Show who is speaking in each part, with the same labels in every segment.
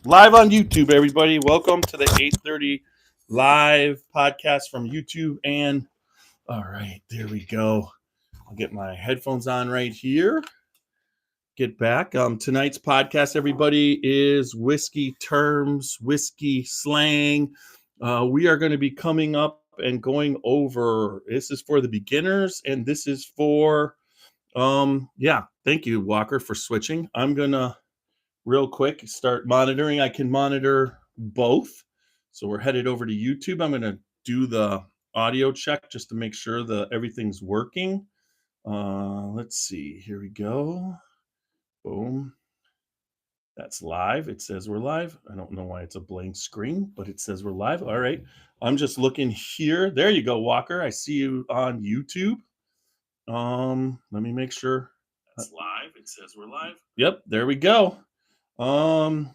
Speaker 1: Live on YouTube, everybody. Welcome to the 8:30 live podcast from YouTube. And all right, there we go. I'll get my headphones on right here. Get back. Tonight's podcast, everybody, is whiskey terms, whiskey slang. We are going to be coming up and going over. This is for the beginners, and this is for thank you, Walker, for switching. I'm gonna real quick start monitoring. I can monitor both. So we're headed over to YouTube. I'm going to do the audio check just to make sure that everything's working. Let's see. Here we go. Boom. That's live. It says we're live. I don't know why it's a blank screen, but it says we're live. All right. I'm just looking here. There you go, Walker. I see you on YouTube. Let me make sure. That's live. It says we're live. Yep, there we go. Got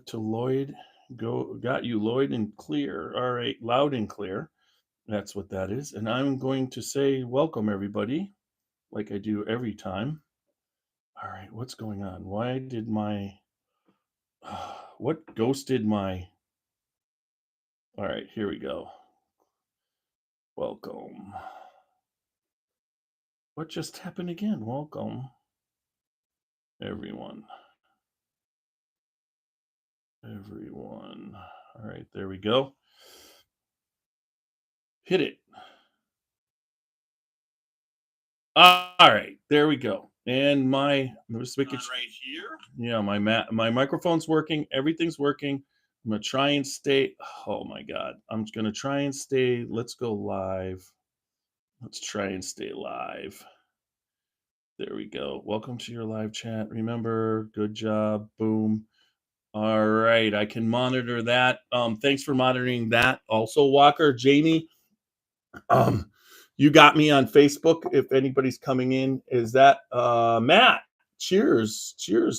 Speaker 1: to Lloyd. Got you Lloyd and clear. All right, loud and clear. That's what that is. And I'm going to say welcome, everybody, like I do every time. All right, what's going on? Why did my what ghosted my? All right, here we go. Welcome. What just happened again? Welcome, everyone. All right, there we go. Hit it. All right, there we go. And my let's make it right here. Yeah, my microphone's working. Everything's working. I'm gonna try and stay. Oh my God, I'm gonna try and stay. Let's go live. Let's try and stay live. There we go. Welcome to your live chat. Remember, good job. Boom. All right, I can monitor that. Thanks for monitoring that. Also, Walker, Jamie, you got me on Facebook. If anybody's coming in, is that Matt? Cheers,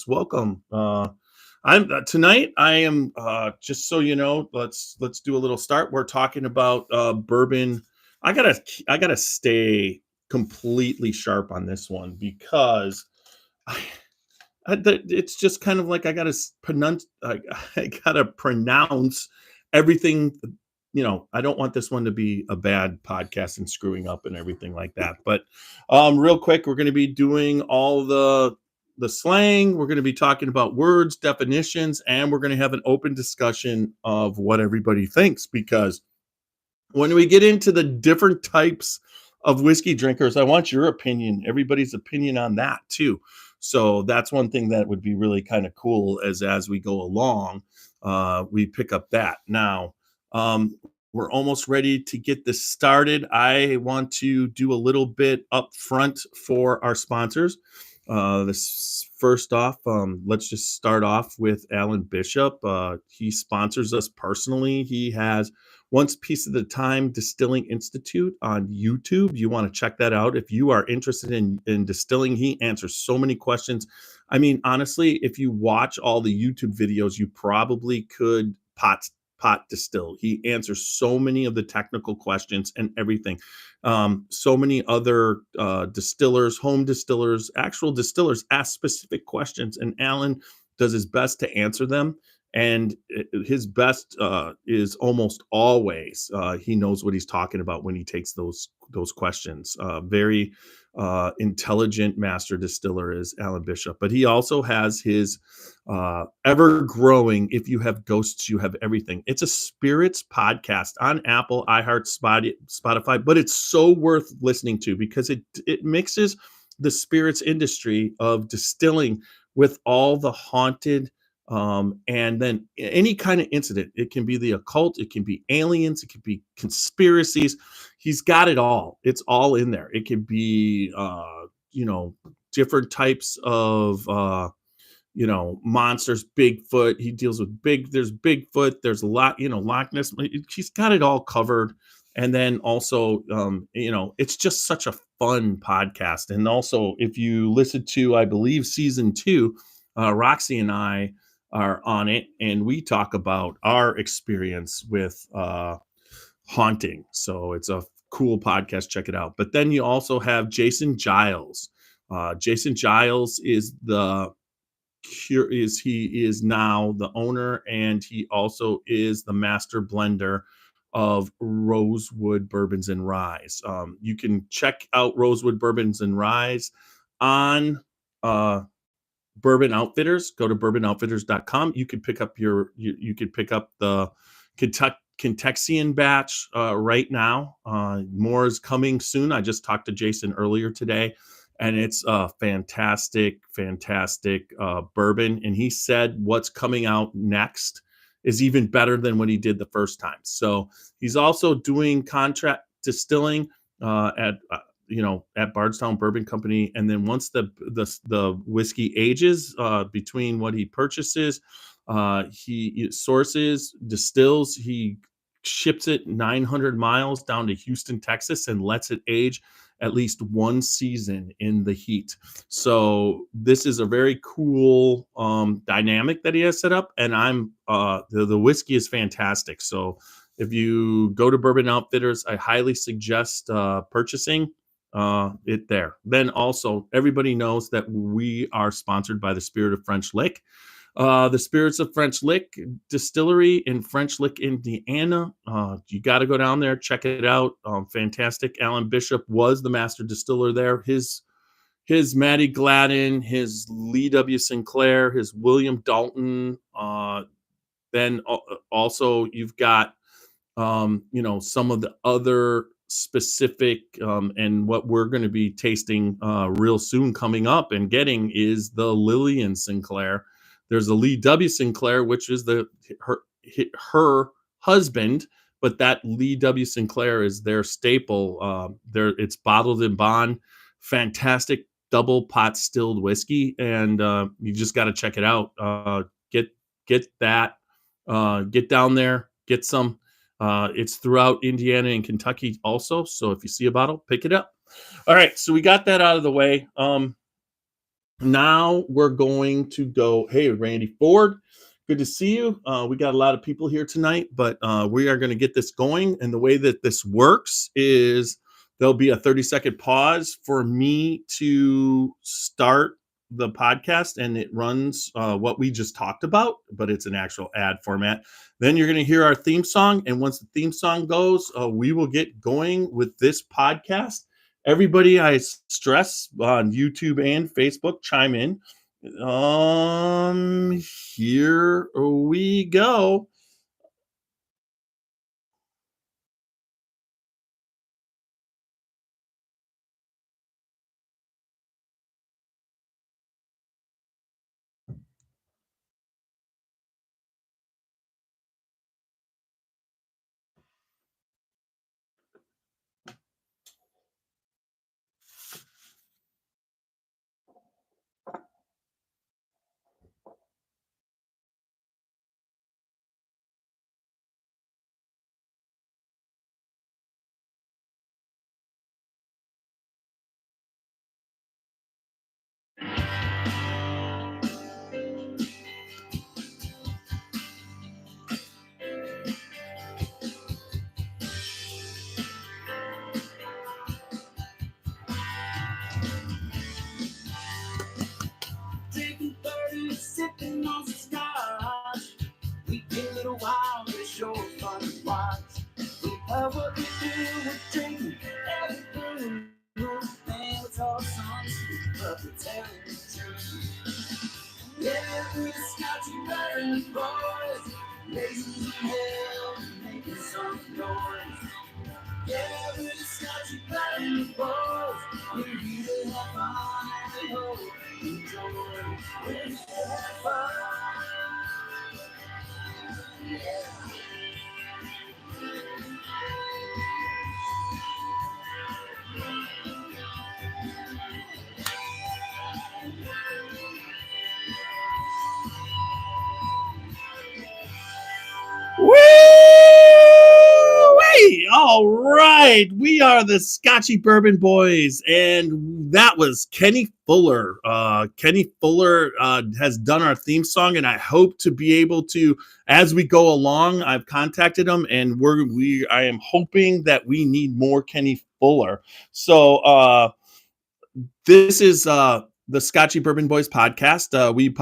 Speaker 1: welcome. I'm tonight. I am just so you know. Let's do a little start. We're talking about bourbon. I gotta stay completely sharp on this one because it's just kind of like I gotta pronounce everything. You know, I don't want this one to be a bad podcast and screwing up and everything like that. But real quick, we're going to be doing all the slang. We're going to be talking about words, definitions, and we're going to have an open discussion of what everybody thinks. Because when we get into the different types of whiskey drinkers, I want your opinion, everybody's opinion on that too. So that's one thing that would be really kind of cool as we go along, we pick up that. Now, we're almost ready to get this started. I want to do a little bit up front for our sponsors. This first off, let's just start off with Alan Bishop. He sponsors us personally. He has Once Piece at a Time Distilling Institute on YouTube. You want to check that out if you are interested in distilling. He answers so many questions. I mean, honestly, if you watch all the YouTube videos, you probably could pot distill. He answers so many of the technical questions and everything. So many other distillers, home distillers, actual distillers ask specific questions, and Alan does his best to answer them. And his best is almost always he knows what he's talking about when he takes those questions. Very intelligent master distiller is Alan Bishop, but he also has his ever growing "If You Have Ghosts, You Have Everything." It's a spirits podcast on Apple, iHeart, Spotify, but it's so worth listening to because it mixes the spirits industry of distilling with all the haunted. And then any kind of incident. It can be the occult, it can be aliens, it can be conspiracies. He's got it all. It's all in there. It can be different types of monsters, Bigfoot. He deals with there's Bigfoot, there's a lot, Loch Ness. He's got it all covered. And then also, it's just such a fun podcast. And also, if you listen to, I believe, season 2, Roxy and I are on it, and we talk about our experience with haunting. So it's a cool podcast. Check it out. But then you also have Jason Giles. Jason Giles is the he is now the owner, and he also is the master blender of Rosewood Bourbons and Ryes. You can check out Rosewood Bourbons and Ryes on uh, Bourbon Outfitters. Go to bourbonoutfitters.com. You could pick up you could pick up the Kentuckian batch right now. More is coming soon. I just talked to Jason earlier today, and it's a fantastic bourbon. And he said what's coming out next is even better than what he did the first time. So he's also doing contract distilling at Bardstown Bourbon Company. And then once the whiskey ages, between what he purchases, he sources, distills, he ships it 900 miles down to Houston, Texas, and lets it age at least one season in the heat. So this is a very cool dynamic that he has set up, and the whiskey is fantastic. So if you go to Bourbon Outfitters, I highly suggest purchasing it there. Then also, everybody knows that we are sponsored by the Spirit of French Lick. The Spirits of French Lick Distillery in French Lick, Indiana. You got to go down there, check it out. Fantastic. Alan Bishop was the master distiller there. His Matty Gladden, his Lee W. Sinclair, his William Dalton. Then also you've got some of the other specific and what we're going to be tasting real soon coming up and getting is the Lillian Sinclair. There's a Lee W. Sinclair, which is her husband, but that Lee W. Sinclair is their staple. It's bottled in bond, fantastic double pot stilled whiskey, and you just got to check it out. Get that. Get down there, get some. It's throughout Indiana and Kentucky also. So if you see a bottle, pick it up. All right. So we got that out of the way. Now we're going to go. Hey, Randy Ford, good to see you. We got a lot of people here tonight, but we are going to get this going. And the way that this works is there'll be a 30-second pause for me to start the podcast, and it runs what we just talked about, but it's an actual ad format. Then you're going to hear our theme song. And once the theme song goes, we will get going with this podcast. Everybody, I stress on YouTube and Facebook, chime in. Here we go. Taking 30, sipping on some scotch. We get a little wild, it's sure fun to watch. We love what we do, we're drinking everything. And it's all songs, but we're telling the truth. Yeah, we're the Scotchy Barons boys, raising some hell, making some noise. Yeah, we're the Scotchy Barons boys, we're here to have fun and we hope you enjoy. We're here to have fun. Yeah. Woo! All right, we are the Scotchy Bourbon Boys, and that was Kenny Fuller. Kenny Fuller has done our theme song, and I hope to be able to, as we go along. I've contacted him, and I am hoping that we need more Kenny Fuller. So this is the Scotchy Bourbon Boys podcast. We've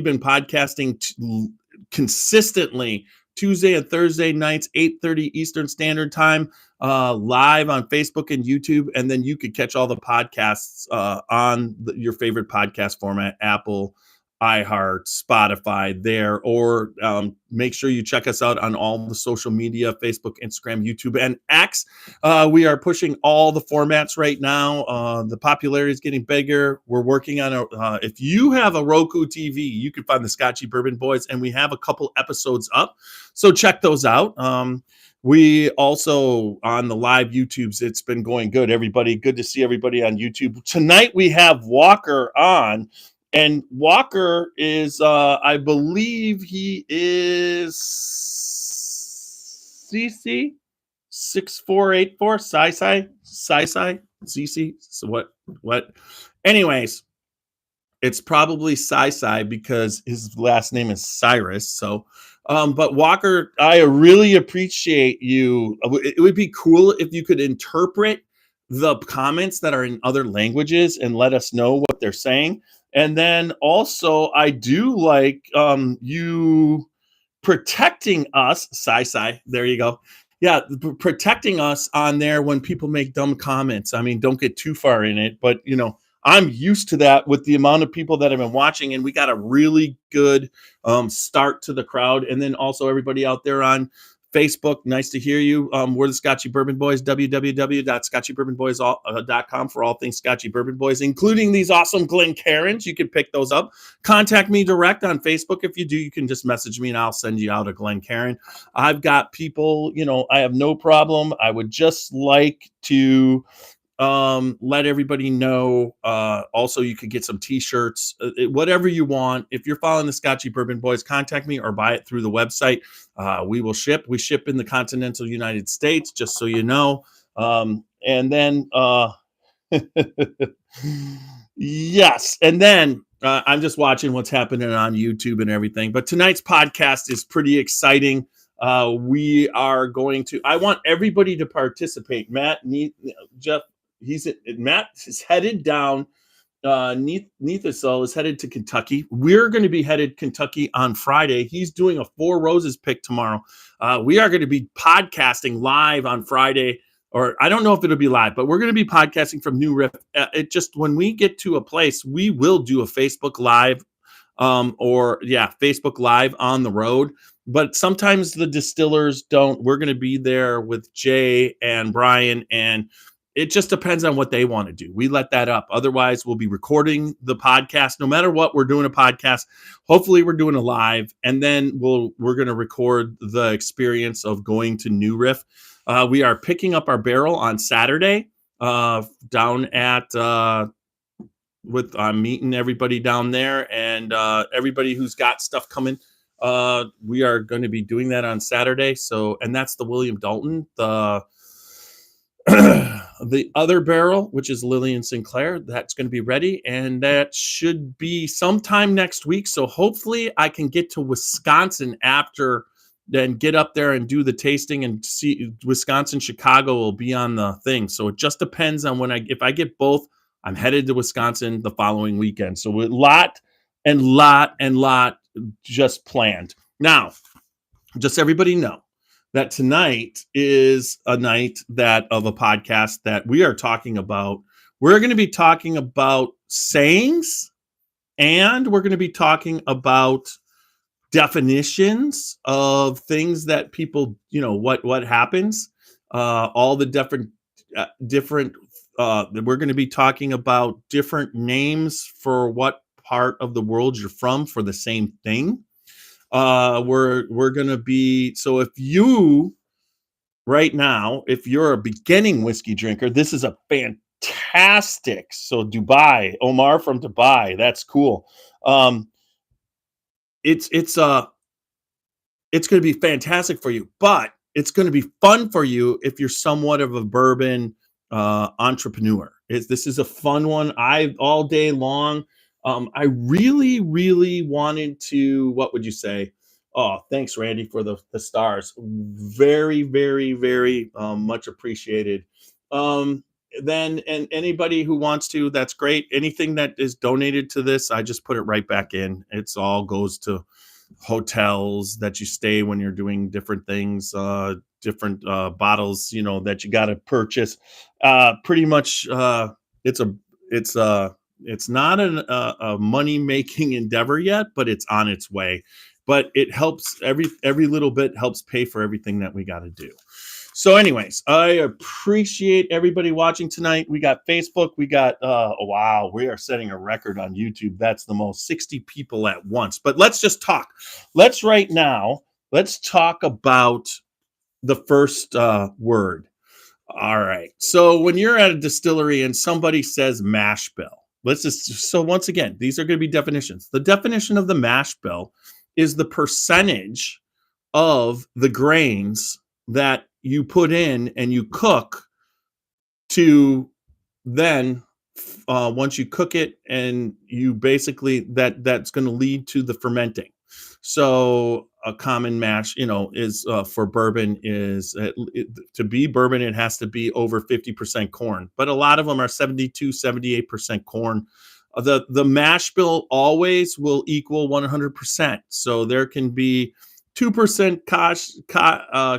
Speaker 1: been podcasting consistently Tuesday and Thursday nights, 8:30 Eastern Standard Time, live on Facebook and YouTube. And then you could catch all the podcasts on your favorite podcast format, Apple, iHeart, Spotify there, or make sure you check us out on all the social media, Facebook, Instagram, YouTube, and X. We are pushing all the formats right now. The popularity is getting bigger. We're working on if you have a Roku TV, you can find the Scotchy Bourbon Boys, and we have a couple episodes up. So check those out. We also on the live YouTubes, it's been going good, everybody. Good to see everybody on YouTube. Tonight we have Walker on. And Walker is, I believe he is CC 6484 CC. So what? Anyways, it's probably Sai because his last name is Cyrus. So, but Walker, I really appreciate you. It would be cool if you could interpret the comments that are in other languages and let us know what they're saying. And then also, I do like you protecting us, Sai. There you go. Yeah, protecting us on there when people make dumb comments. I mean, don't get too far in it, but I'm used to that with the amount of people that have been watching, and we got a really good start to the crowd. And then also everybody out there on Facebook, nice to hear you. We're the Scotchy Bourbon Boys, www.scotchybourbonboys.com for all things Scotchy Bourbon Boys, including these awesome Glencairns. You can pick those up. Contact me direct on Facebook. If you do, you can just message me and I'll send you out a Glencairn. I've got people, I have no problem. I would just like to let everybody know. Also, you could get some t-shirts, whatever you want. If you're following the Scotchy Bourbon Boys, contact me or buy it through the website. We will ship. We ship in the continental United States, just so you know. And then, yes. And then I'm just watching what's happening on YouTube and everything. But tonight's podcast is pretty exciting. We are going to, I want everybody to participate. Jeff, Matt is headed down. Neethasol is headed to Kentucky. We're going to be headed Kentucky on Friday. He's doing a Four Roses pick tomorrow. We are going to be podcasting live on Friday, or I don't know if it'll be live, but we're going to be podcasting from New Riff. When we get to a place, we will do a Facebook Live, Facebook Live on the road. But sometimes the distillers don't. We're going to be there with Jay and Brian, and it just depends on what they want to do. We let that up. Otherwise, we'll be recording the podcast. No matter what, we're doing a podcast. Hopefully, we're doing a live, and then we're going to record the experience of going to New Riff. We are picking up our barrel on Saturday down at I'm meeting everybody down there, and everybody who's got stuff coming. We are going to be doing that on Saturday. So, and that's the William Dalton, the other barrel, which is Lillian Sinclair, that's going to be ready, and that should be sometime next week. So hopefully I can get to Wisconsin after, then get up there and do the tasting and see. Wisconsin, Chicago will be on the thing. So it just depends on if I get both, I'm headed to Wisconsin the following weekend. So a lot just planned. Now, just everybody know that tonight is a night of a podcast that we are talking about. We're going to be talking about sayings, and we're going to be talking about definitions of things that people, what happens, all the different, we're going to be talking about different names for what part of the world you're from for the same thing. We're going to be, so if you right now, if you're a beginning whiskey drinker, this is a fantastic. So Dubai, Omar from Dubai, that's cool. It's going to be fantastic for you, but it's going to be fun for you if you're somewhat of a bourbon entrepreneur. This is a fun one. All day long. I really, really wanted to, what would you say? Oh, thanks, Randy, for the stars. Very, very, very much appreciated. then and anybody who wants to, that's great. Anything that is donated to this, I just put it right back in. It's all goes to hotels that you stay when you're doing different things, different bottles, that you got to purchase. Pretty much, it's a it's a it's not a money making endeavor yet, but it's on its way. But it helps, every little bit helps pay for everything that we got to do. So, anyways, I appreciate everybody watching tonight. We got Facebook. We got, wow, we are setting a record on YouTube. That's the most 60 people at once. But let's just talk. Let's talk about the first word. All right. So, when you're at a distillery and somebody says mash bill, so once again, these are going to be definitions. The definition of the mash bill is the percentage of the grains that you put in and you cook to then once you cook it, and you basically that's going to lead to the fermenting. So a common mash, is for bourbon is to be bourbon, it has to be over 50% corn, but a lot of them are 72-78% corn. The mash bill always will equal 100%. So there can be 2%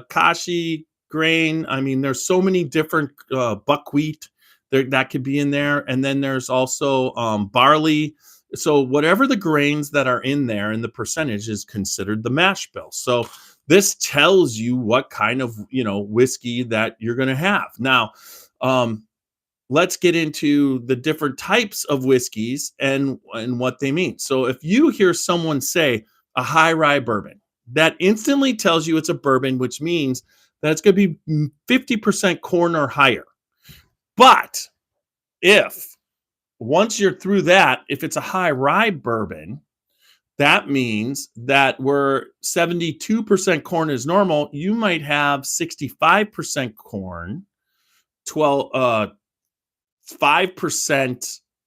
Speaker 1: kashi grain. I mean, there's so many different buckwheat that could be in there, and then there's also barley. So whatever the grains that are in there and the percentage is considered the mash bill. So this tells you what kind of whiskey that you're going to have. Now, let's get into the different types of whiskeys and what they mean. So if you hear someone say a high rye bourbon, that instantly tells you it's a bourbon, which means that it's going to be 50% corn or higher. But once you're through that, if it's a high rye bourbon, that means that where 72% corn is normal, you might have 65% corn, 5%,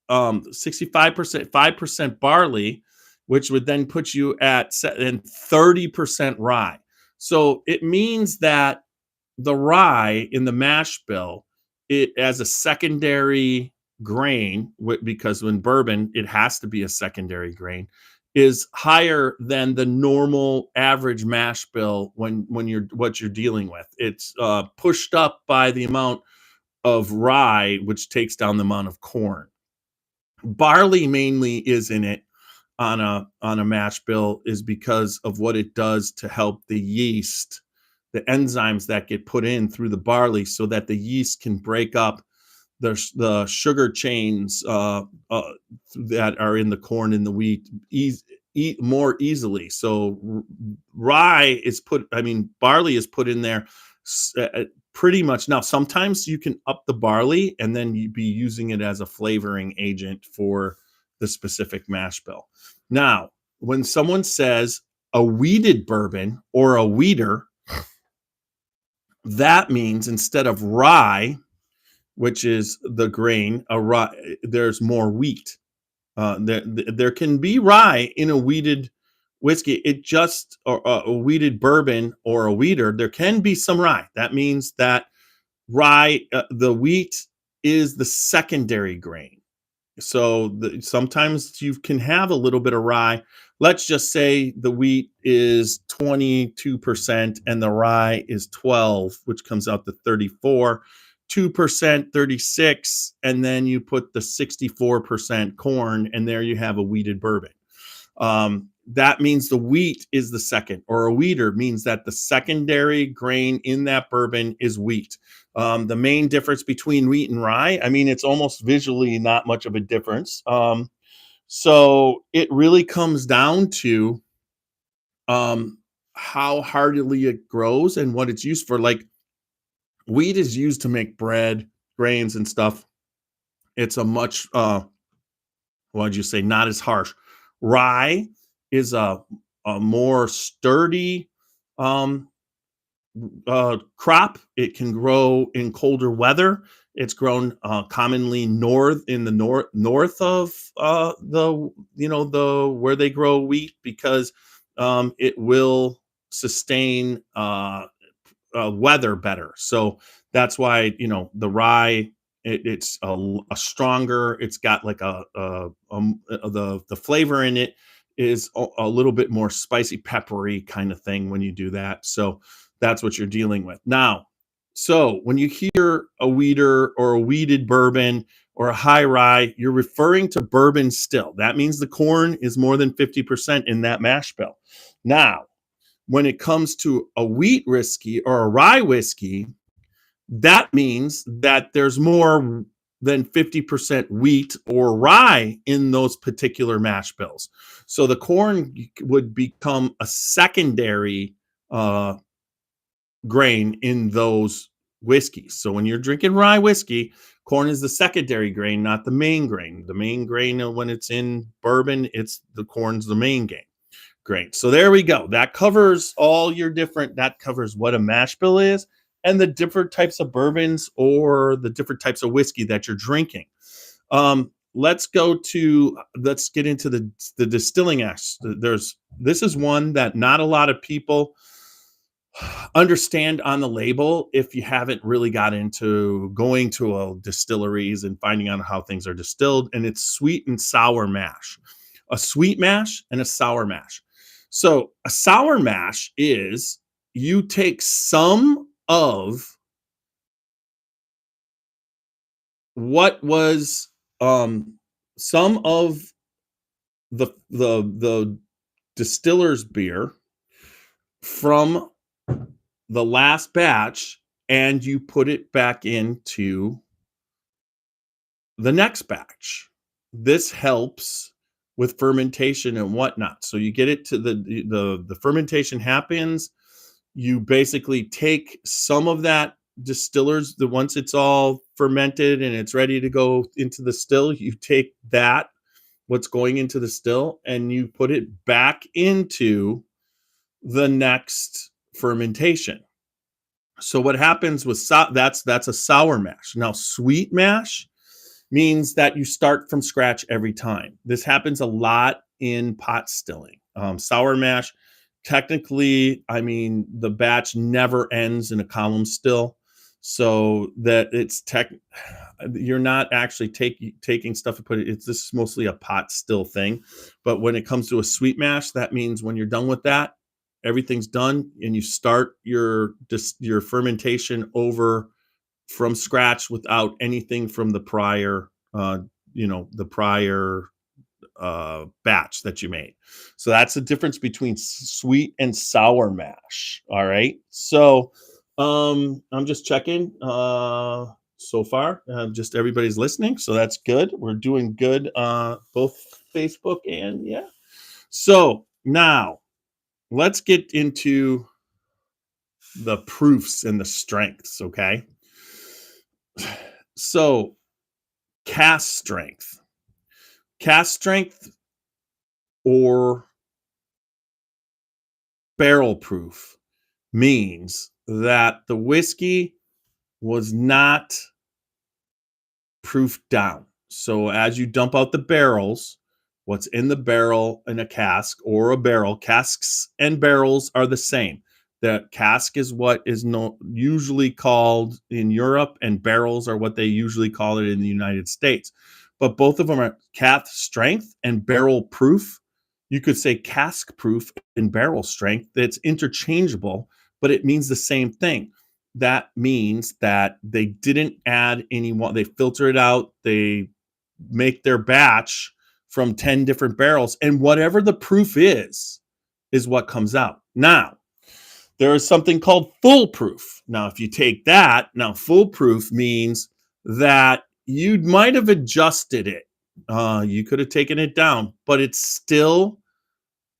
Speaker 1: 65%, 5% barley, which would then put you at 30% rye. So it means that the rye in the mash bill, it as a secondary grain, because when bourbon, it has to be a secondary grain, is higher than the normal average mash bill when you're what you're dealing with. It's pushed up by the amount of rye, which takes down the amount of corn. Barley mainly is in it on a mash bill, is because of what it does to help the yeast, the enzymes that get put in through the barley, so that the yeast can break up the sugar chains that are in the corn and the wheat more easily. So barley is put in there pretty much. Now, sometimes you can up the barley and then you'd be using it as a flavoring agent for the specific mash bill. Now, when someone says a wheated bourbon or a wheater, that means instead of rye, which is the grain, there's more wheat. There can be rye in a wheated whiskey. Or a wheated bourbon or a wheater, there can be some rye. That means that rye, the wheat is the secondary grain. So sometimes you can have a little bit of rye. Let's just say the wheat is 22% and the rye is 12, which comes out to 34. 2%, 36, and then you put the 64% corn, and there you have a wheated bourbon. That means the wheat is the second, or a wheater means that the secondary grain in that bourbon is wheat. The main difference between wheat and rye, it's almost visually not much of a difference. So it really comes down to how heartily it grows and what it's used for. Like, wheat is used to make bread, grains, and stuff. It's a much, not as harsh. Rye is a more sturdy crop. It can grow in colder weather. It's grown commonly in the north of the where they grow wheat, because it will sustain weather better. So that's why the rye It's a stronger. It's got like the flavor in it is a little bit more spicy, peppery kind of thing when you do that. So that's what you're dealing with now. So when you hear a weeder or a weeded bourbon or a high rye, you're referring to bourbon still. That means the corn is more than 50% in that mash bill. Now, when it comes to a wheat whiskey or a rye whiskey, that means that there's more than 50% wheat or rye in those particular mash bills. So the corn would become a secondary grain in those whiskeys. So when you're drinking rye whiskey, corn is the secondary grain, not the main grain. The main grain, when it's in bourbon, it's the corn's the main grain. Great. So there we go. That covers all your different, that covers what a mash bill is and the different types of bourbons or the different types of whiskey that you're drinking. Let's get into the distilling act. This is one that not a lot of people understand on the label if you haven't really got into going to distilleries and finding out how things are distilled. And it's sweet and sour mash, a sweet mash and a sour mash. So a sour mash is you take some of what was some of the distiller's beer from the last batch and you put it back into the next batch. This helps with fermentation and whatnot. So you get it to the fermentation happens. You basically take some of that distillers, once it's all fermented and it's ready to go into the still, you take that, what's going into the still, and you put it back into the next fermentation. So what happens with that's a sour mash. Now sweet mash means that you start from scratch every time. This happens a lot in pot stilling. Sour mash, technically, I mean, the batch never ends in a column still, so that you're not actually taking stuff and put it. This is mostly a pot still thing, but when it comes to a sweet mash, that means when you're done with that, everything's done, and you start your fermentation over from scratch without anything from the prior batch that you made. So that's the difference between sweet and sour mash. All right. So I'm just checking so far. Just everybody's listening. So that's good. We're doing good both Facebook and yeah. So now let's get into the proofs and the strengths. Okay. So cask strength or barrel proof means that the whiskey was not proofed down. So as you dump out the barrels, what's in the barrel in a cask or a barrel, casks and barrels are the same. The cask is what is usually called in Europe, and barrels are what they usually call it in the United States. But both of them are cask strength and barrel proof. You could say cask proof and barrel strength. That's interchangeable, but it means the same thing. That means that they didn't add any water. They filter it out. They make their batch from 10 different barrels, and whatever the proof is what comes out. Now, there is something called foolproof. Now, if you take that, foolproof means that you might have adjusted it. You could have taken it down, but it's still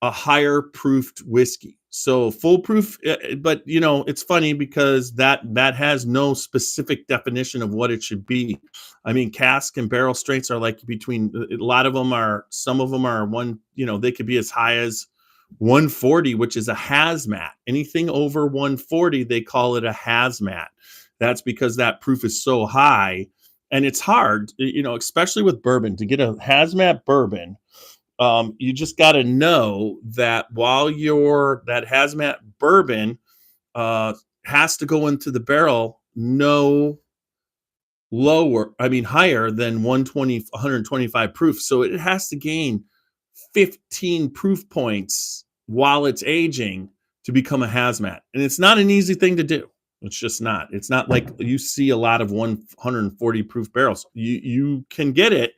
Speaker 1: a higher proofed whiskey. So foolproof, but it's funny because that has no specific definition of what it should be. I mean, cask and barrel strengths are like between, a lot of them are, some of them are they could be as high as 140, which is a hazmat. Anything over 140, they call it a hazmat. That's because that proof is so high, and it's hard, especially with bourbon, to get a hazmat bourbon. You just got to know that while that hazmat bourbon has to go into the barrel, no higher than 125 proof. So it has to gain 15 proof points while it's aging to become a hazmat. And it's not an easy thing to do. It's just not. It's not like you see a lot of 140 proof barrels. You can get it,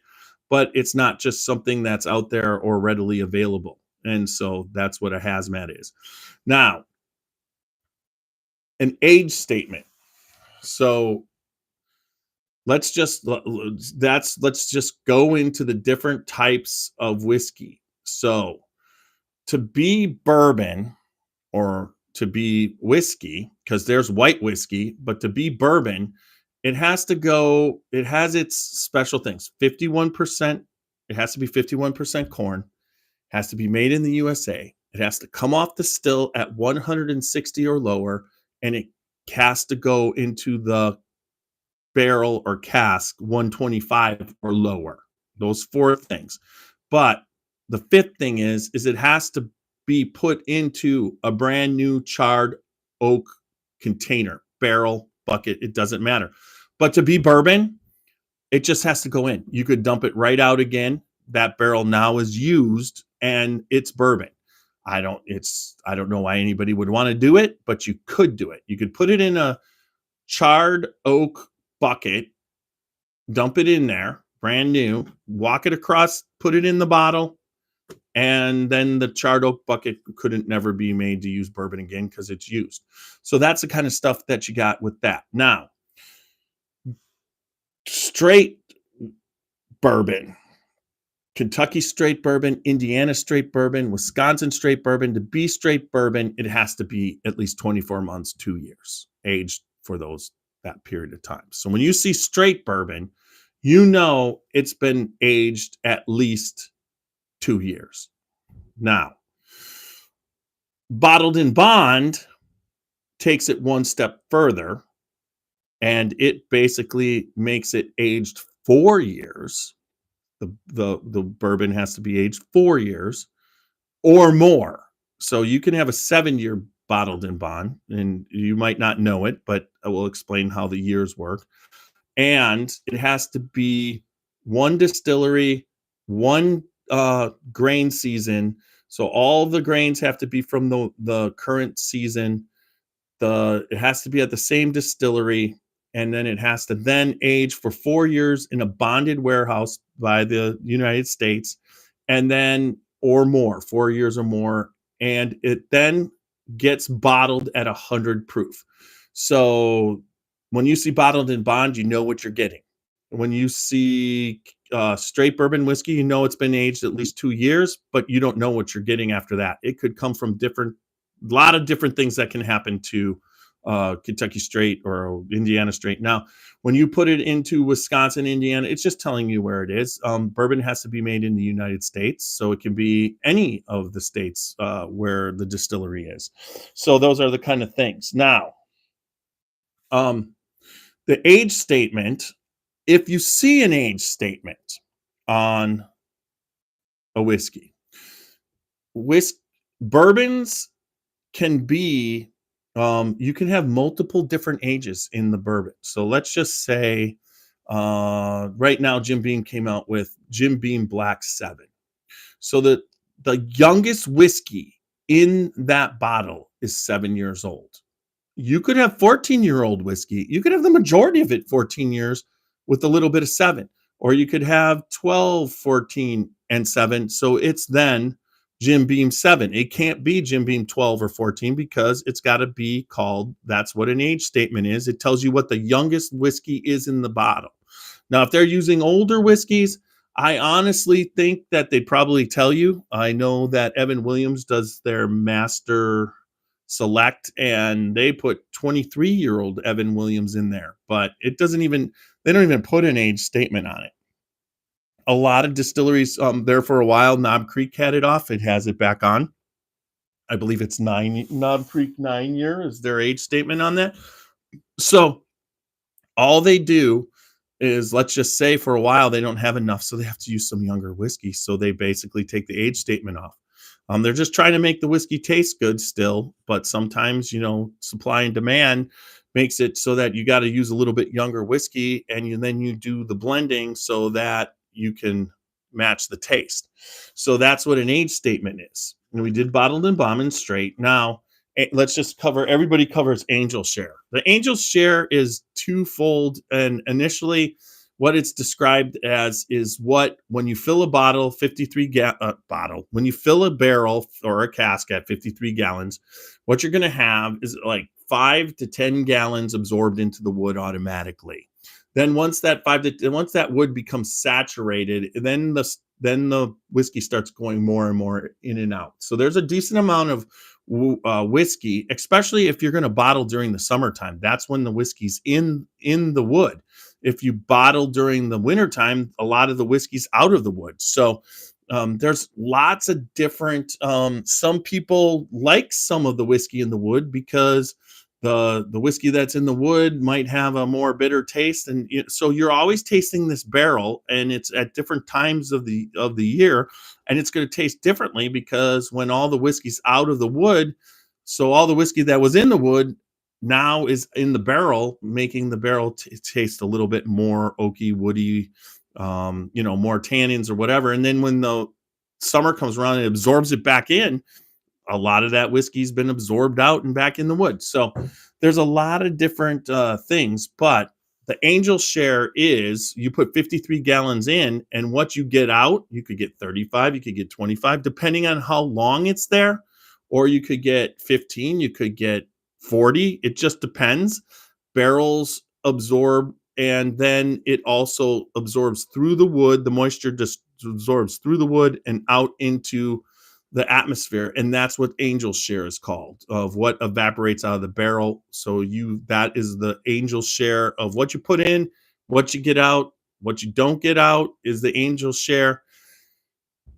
Speaker 1: but it's not just something that's out there or readily available. And so that's what a hazmat is. Now, an age statement. So let's just go into the different types of whiskey. So to be bourbon or to be whiskey, because there's white whiskey, but to be bourbon, it has its special things. 51%, it has to be 51% corn, has to be made in the USA. It has to come off the still at 160 or lower, and it has to go into the barrel or cask 125 or lower. Those four things. But the fifth thing is it has to be put into a brand new charred oak container, barrel, bucket, it doesn't matter. But to be bourbon, it just has to go in. You could dump it right out again. That barrel now is used and it's bourbon. I don't know why anybody would want to do it, but you could do it. You could put it in a charred oak bucket, dump it in there, brand new, walk it across, put it in the bottle, and then the charred oak bucket couldn't never be made to use bourbon again because it's used. So that's the kind of stuff that you got with that. Now, straight bourbon, Kentucky straight bourbon, Indiana straight bourbon, Wisconsin straight bourbon. To be straight bourbon, it has to be at least 24 months, 2 years aged for that period of time. So when you see straight bourbon, you know it's been aged at least 2 years. Now, bottled in bond takes it one step further, and it basically makes it aged 4 years. The bourbon has to be aged 4 years or more. So you can have a 7-year bottled in bond, and you might not know it, but I will explain how the years work. And it has to be one distillery, one grain season. So all the grains have to be from the current season. It has to be at the same distillery, and then it has to then age for 4 years in a bonded warehouse by the United States, and then or more, 4 years or more, and it then gets bottled at 100 proof. So when you see bottled in bond, you know what you're getting. When you see straight bourbon whiskey, you know it's been aged at least 2 years, but you don't know what you're getting after that. It could come from a lot of different things that can happen to Kentucky straight or Indiana straight. Now, when you put it into Wisconsin, Indiana, it's just telling you where it is. Bourbon has to be made in the United States, so it can be any of the states where the distillery is. So those are the kind of things. Now, the age statement, if you see an age statement on a whiskey, bourbons can be, you can have multiple different ages in the bourbon. So let's just say right now Jim Beam came out with Jim Beam Black 7. So the youngest whiskey in that bottle is 7 years old. You could have 14-year-old whiskey. You could have the majority of it 14 years with a little bit of 7. Or you could have 12, 14, and 7. So it's then Jim Beam 7. It can't be Jim Beam 12 or 14 because it's got to be called, that's what an age statement is. It tells you what the youngest whiskey is in the bottle. Now, if they're using older whiskeys, I honestly think that they'd probably tell you. I know that Evan Williams does their master select, and they put 23-year-old Evan Williams in there, but they don't even put an age statement on it. A lot of distilleries there for a while, Knob Creek had it off. It has it back on. I believe it's Knob Creek 9 year is their age statement on that. So all they do is, let's just say for a while they don't have enough, so they have to use some younger whiskey. So they basically take the age statement off. They're just trying to make the whiskey taste good still, but sometimes, supply and demand makes it so that you got to use a little bit younger whiskey, and then you do the blending so that you can match the taste. So that's what an age statement is. And we did bottled and bomb and straight. Now let's just cover, everybody covers angel share. The angel share is twofold, and initially what it's described as is what, when you fill a bottle, when you fill a barrel or a cask at 53 gallons, what you're going to have is like 5 to 10 gallons absorbed into the wood automatically. Then once that wood becomes saturated, then the whiskey starts going more and more in and out. So there's a decent amount of whiskey, especially if you're going to bottle during the summertime. That's when the whiskey's in the wood. If you bottle during the wintertime, a lot of the whiskey's out of the wood. So there's lots of different, some people like some of the whiskey in the wood because the whiskey that's in the wood might have a more bitter taste. And so you're always tasting this barrel, and it's at different times of the year, and it's going to taste differently because when all the whiskey's out of the wood, so all the whiskey that was in the wood now is in the barrel, making the barrel taste a little bit more oaky, woody, more tannins or whatever. And then when the summer comes around, it absorbs it back in. A lot of that whiskey's been absorbed out and back in the wood. So there's a lot of different things, but the angel share is you put 53 gallons in, and what you get out, you could get 35, you could get 25, depending on how long it's there, or you could get 15, you could get 40. It just depends. Barrels absorb, and then it also absorbs through the wood. The moisture just absorbs through the wood and out into the atmosphere, and that's what angel share is called, of what evaporates out of the barrel. So that is the angel share of what you put in, what you get out. What you don't get out is the angel share.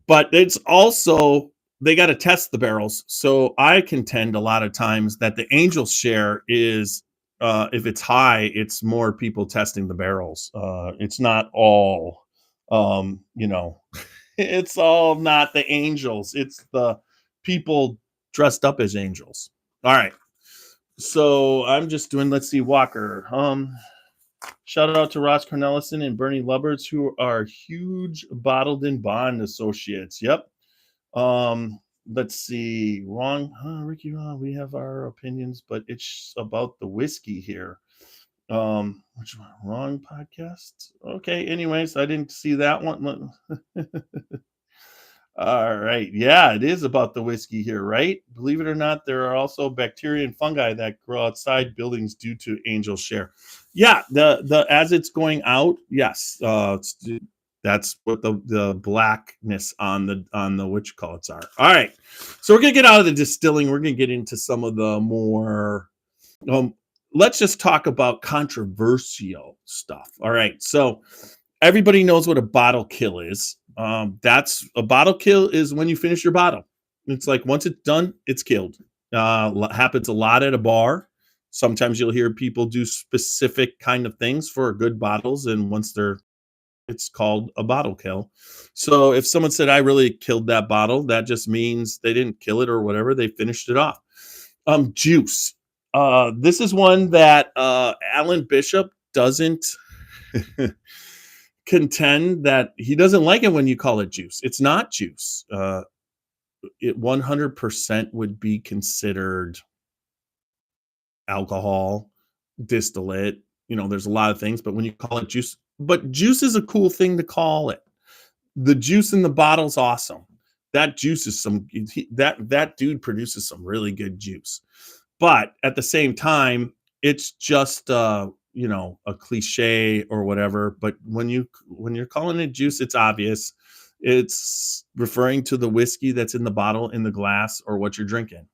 Speaker 1: But it's also, they got to test the barrels. So I contend a lot of times that the angel share is, if it's high, it's more people testing the barrels. It's not all, it's all not the angels. It's the people dressed up as angels. All right. So I'm just doing, let's see, Walker. Shout out to Ross Cornelison and Bernie Lubberts, who are huge bottled and bond associates. Yep. Let's see. Wrong, Ricky, wrong. We have our opinions, but it's about the whiskey here. Which one? Wrong podcast. Okay. Anyways, I didn't see that one. All right. Yeah, it is about the whiskey here, right? Believe it or not, there are also bacteria and fungi that grow outside buildings due to angel share. Yeah, the as it's going out, yes. That's what the blackness on the what you call it are. All right. So we're gonna get out of the distilling. We're gonna get into some of the more let's just talk about controversial stuff. All right. So everybody knows what a bottle kill is. That's a bottle kill is when you finish your bottle. It's like once it's done, it's killed. Happens a lot at a bar. Sometimes you'll hear people do specific kind of things for good bottles, and it's called a bottle kill. So if someone said I really killed that bottle, that just means they didn't kill it or whatever. They finished it off. Juice. This is one that Alan Bishop doesn't contend that he doesn't like it when you call it juice. It's not juice. It 100% would be considered alcohol, distillate. There's a lot of things, but when you call it juice, but juice is a cool thing to call it. The juice in the bottle's awesome. That juice is that dude produces some really good juice. But at the same time, it's just a cliche or whatever. But when you're calling it juice, it's obvious. It's referring to the whiskey that's in the bottle, in the glass, or what you're drinking.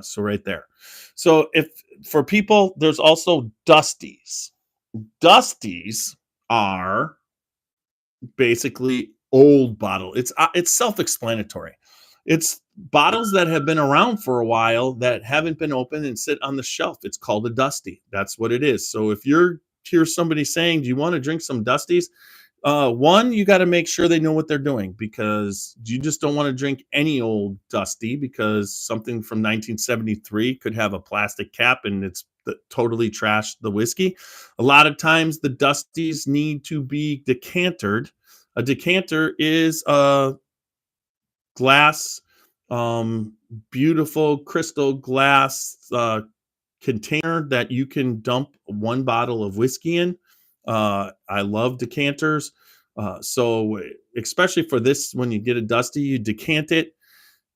Speaker 1: So right there. So if for people, there's also dusties. Dusties are basically old bottle. It's self-explanatory. It's bottles that have been around for a while that haven't been opened and sit on the shelf. It's called a dusty. That's what it is. So if you hear somebody saying, "Do you want to drink some dusties?" One, you got to make sure they know what they're doing, because you just don't want to drink any old dusty, because something from 1973 could have a plastic cap and totally trash the whiskey. A lot of times the dusties need to be decantered. A decanter is a glass, um, beautiful crystal glass container that you can dump one bottle of whiskey in. I love decanters. So, especially for this, when you get a dusty, you decant it.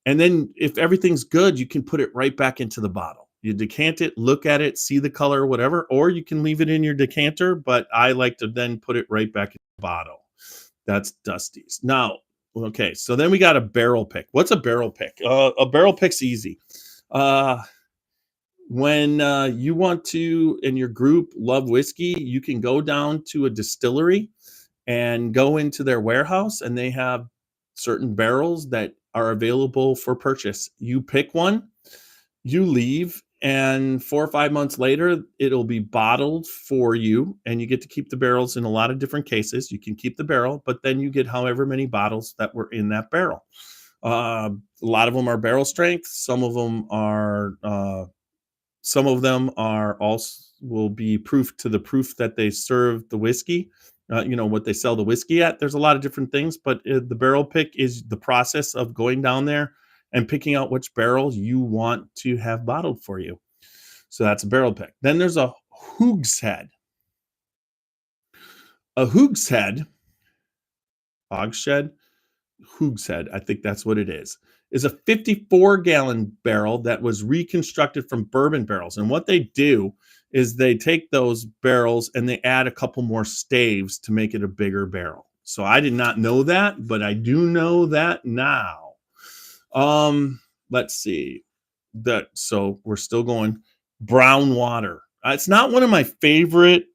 Speaker 1: And then, if everything's good, you can put it right back into the bottle. You decant it, look at it, see the color, whatever, or you can leave it in your decanter. But I like to then put it right back in the bottle. That's Dusty's. Now, okay, so then we got a barrel pick. What's a barrel pick? A barrel pick's easy. Uh, when you want to, in your group, love whiskey, you can go down to a distillery and go into their warehouse, and they have certain barrels that are available for purchase. You pick one, you leave, and 4 or 5 months later it'll be bottled for you, and you get to keep the barrels. In a lot of different cases you can keep the barrel, but then you get however many bottles that were in that barrel. A lot of them are barrel strength. Some of them are also will be proof to the proof that they serve the whiskey, what they sell the whiskey at. There's a lot of different things, but the barrel pick is the process of going down there and picking out which barrel you want to have bottled for you. So that's a barrel pick. Then there's a hoogshead. A hogshead, hoogshead, I think that's what it is a 54-gallon barrel that was reconstructed from bourbon barrels. And what they do is they take those barrels and they add a couple more staves to make it a bigger barrel. So I did not know that, but I do know that now. Let's see. So we're still going. Brown water. It's not one of my favorite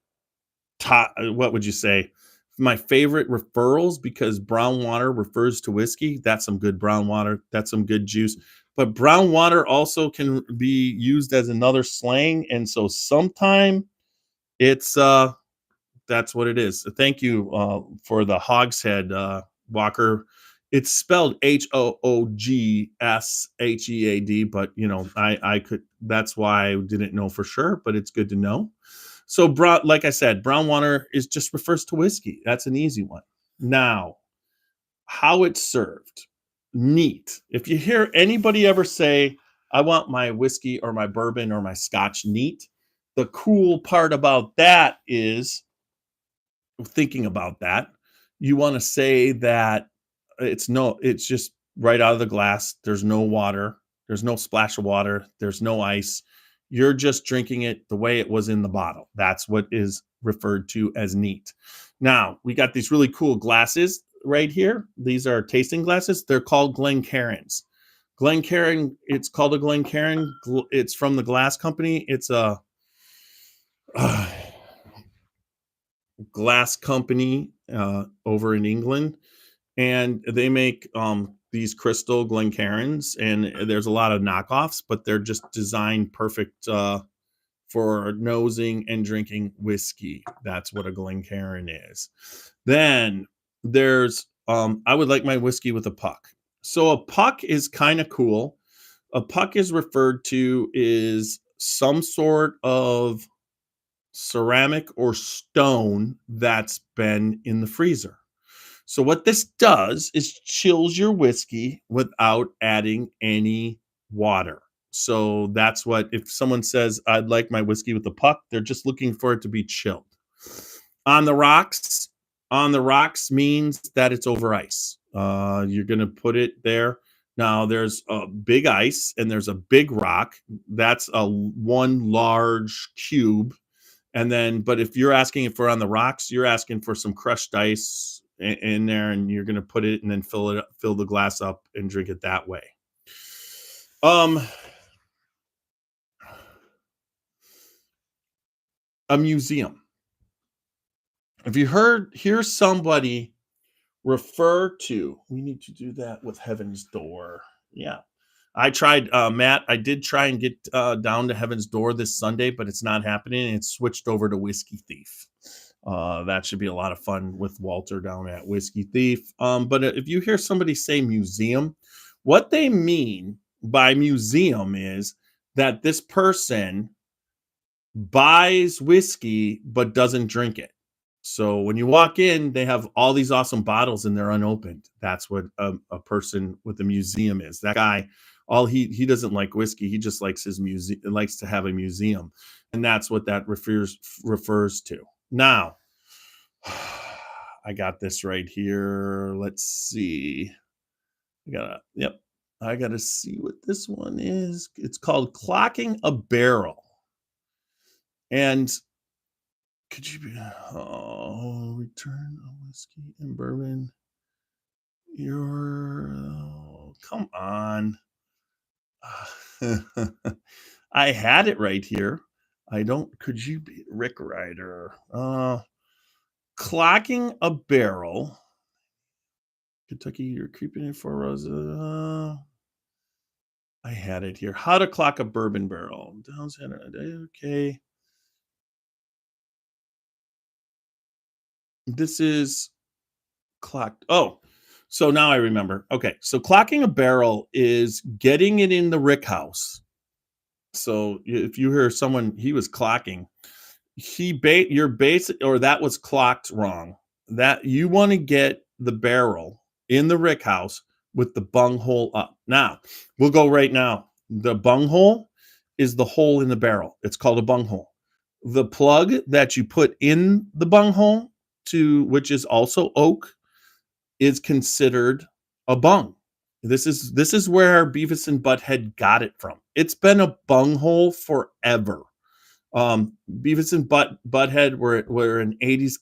Speaker 1: what would you say? My favorite referrals, because brown water refers to whiskey. That's some good brown water. That's some good juice. But brown water also can be used as another slang. And so sometime it's that's what it is. Thank you for the hogshead, Walker. It's spelled Hoogshead, but I could. That's why I didn't know for sure, but it's good to know. So, like I said, brown water just refers to whiskey. That's an easy one. Now, how it's served, neat. If you hear anybody ever say, "I want my whiskey or my bourbon or my scotch neat," the cool part about that is, thinking about that, you want to say that it's just right out of the glass. There's no water. There's no splash of water. There's no ice. You're just drinking it the way it was in the bottle. That's what is referred to as neat. Now, we got these really cool glasses right here. These are tasting glasses. They're called Glencairns. It's called a Glencairn. It's from the glass company. It's a glass company over in England, and they make these crystal Glencairns, and there's a lot of knockoffs, but they're just designed perfect for nosing and drinking whiskey. That's what a Glencairn is. Then there's I would like my whiskey with a puck. So a puck is kind of cool. A puck is referred to is some sort of ceramic or stone that's been in the freezer. So what this does is chills your whiskey without adding any water. So that's what, if someone says, "I'd like my whiskey with a puck," they're just looking for it to be chilled. On the rocks, means that it's over ice. You're going to put it there. Now there's a big ice and there's a big rock. That's a one large cube. And then, but if you're asking for on the rocks, you're asking for some crushed ice in there, and you're going to put it and then fill the glass up and drink it that way. A museum. If you hear somebody refer to, we need to do that with Heaven's Door. Yeah. I tried, Matt, I did try and get down to Heaven's Door this Sunday, but it's not happening. It's switched over to Whiskey Thief. That should be a lot of fun with Walter down at Whiskey Thief. But if you hear somebody say museum, what they mean by museum is that this person buys whiskey but doesn't drink it. So when you walk in, they have all these awesome bottles and they're unopened. That's what a person with a museum is. That guy, all he doesn't like whiskey. He just likes his museum. Likes to have a museum, and that's what that refers to. Now, I got this right here. Let's see. Yep. I gotta see what this one is. It's called clocking a barrel. And could you be return a whiskey and bourbon? Come on. I had it right here. I don't could you be Rick Ryder? Clocking a barrel. Kentucky, you're creeping in for Rosa. I had it here. How to clock a bourbon barrel. Okay. This is clocked. Oh, so now I remember. Okay. So clocking a barrel is getting it in the rick house. So if you hear someone, he was clocking, your basic, or that was clocked wrong. That you want to get the barrel in the rick house with the bung hole up. Now, we'll go right now. The bung hole is the hole in the barrel. It's called a bung hole. The plug that you put in the bung hole which is also oak, is considered a bung. This is where Beavis and Butthead got it from. It's been a bung hole forever. Beavis and Butthead were an 80s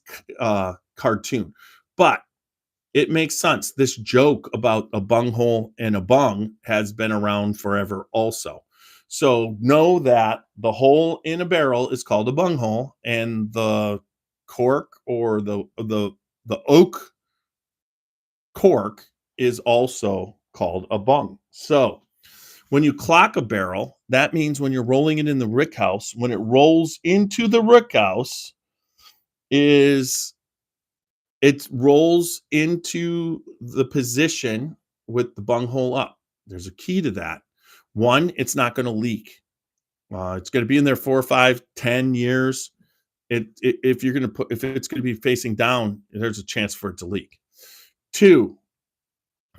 Speaker 1: cartoon, but it makes sense. This joke about a bunghole and a bung has been around forever also. So know that the hole in a barrel is called a bunghole, and the cork or the oak cork is also called a bung. So when you clock a barrel, that means when you're rolling it in the rick house, when it rolls into the rick house, it rolls into the position with the bunghole up. There's a key to that. One, it's not going to leak. It's going to be in there 4, 5, 10 years. If it's going to be facing down, there's a chance for it to leak. Two,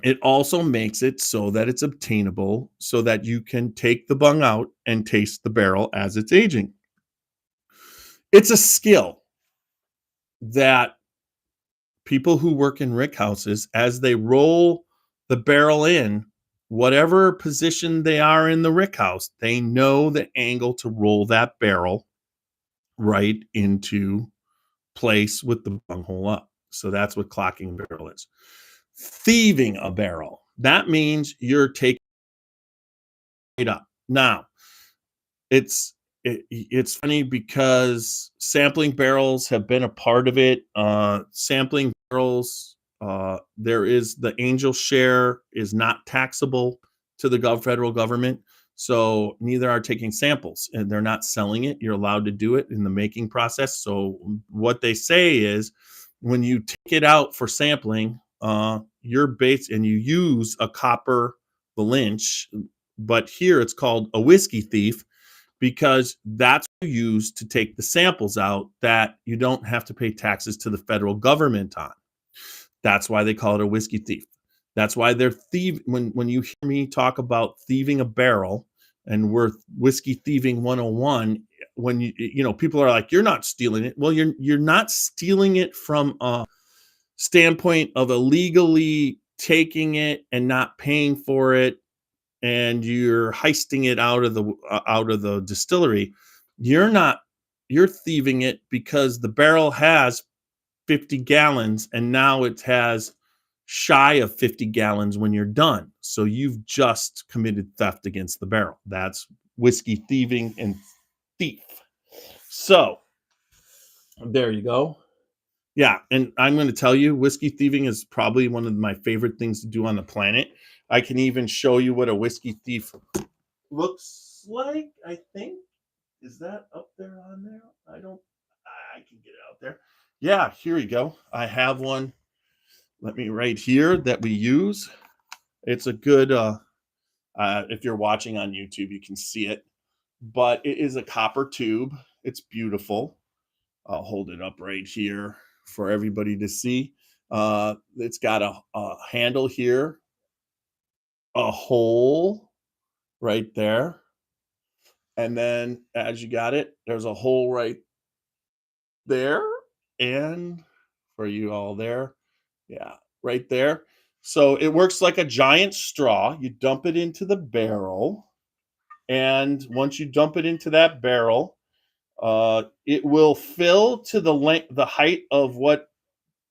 Speaker 1: it also makes it so that it's obtainable, so that you can take the bung out and taste the barrel as it's aging. It's a skill that people who work in rick houses, as they roll the barrel in, whatever position they are in the rick house, they know the angle to roll that barrel right into place with the bunghole up. So that's what clocking a barrel is. Thieving a barrel. That means you're taking it up. Now, it's funny because sampling barrels have been a part of it. Sampling barrels, there is the angel share is not taxable to the federal government. So neither are taking samples, and they're not selling it. You're allowed to do it in the making process. So what they say is when you take it out for sampling, you're based and you use a copper lynch, but here it's called a whiskey thief, because that's used to take the samples out that you don't have to pay taxes to the federal government on. That's why they call it a whiskey thief. That's why they're when you hear me talk about thieving a barrel, and we're whiskey thieving 101, when people are like, you're not stealing it. Well, you're not stealing it from a standpoint of illegally taking it and not paying for it, and you're heisting it out of the distillery. You're thieving it because the barrel has 50 gallons and now it has shy of 50 gallons when you're done. So you've just committed theft against the barrel. That's whiskey thieving and thief. So there you go. Yeah, and I'm going to tell you, whiskey thieving is probably one of my favorite things to do on the planet. I can even show you what a whiskey thief looks like, I think. Is that up there on there? I can get it out there. Yeah, here we go. I have one. Let me right here that we use. It's a good, if you're watching on YouTube, you can see it. but it is a copper tube. It's beautiful. I'll hold it up right here for everybody to see. It's got a handle here, a hole right there. And then as you got it, there's a hole right there. And for you all there, yeah, right there. So it works like a giant straw. You dump it into the barrel. And once you dump it into that barrel, it will fill to the length, the height of what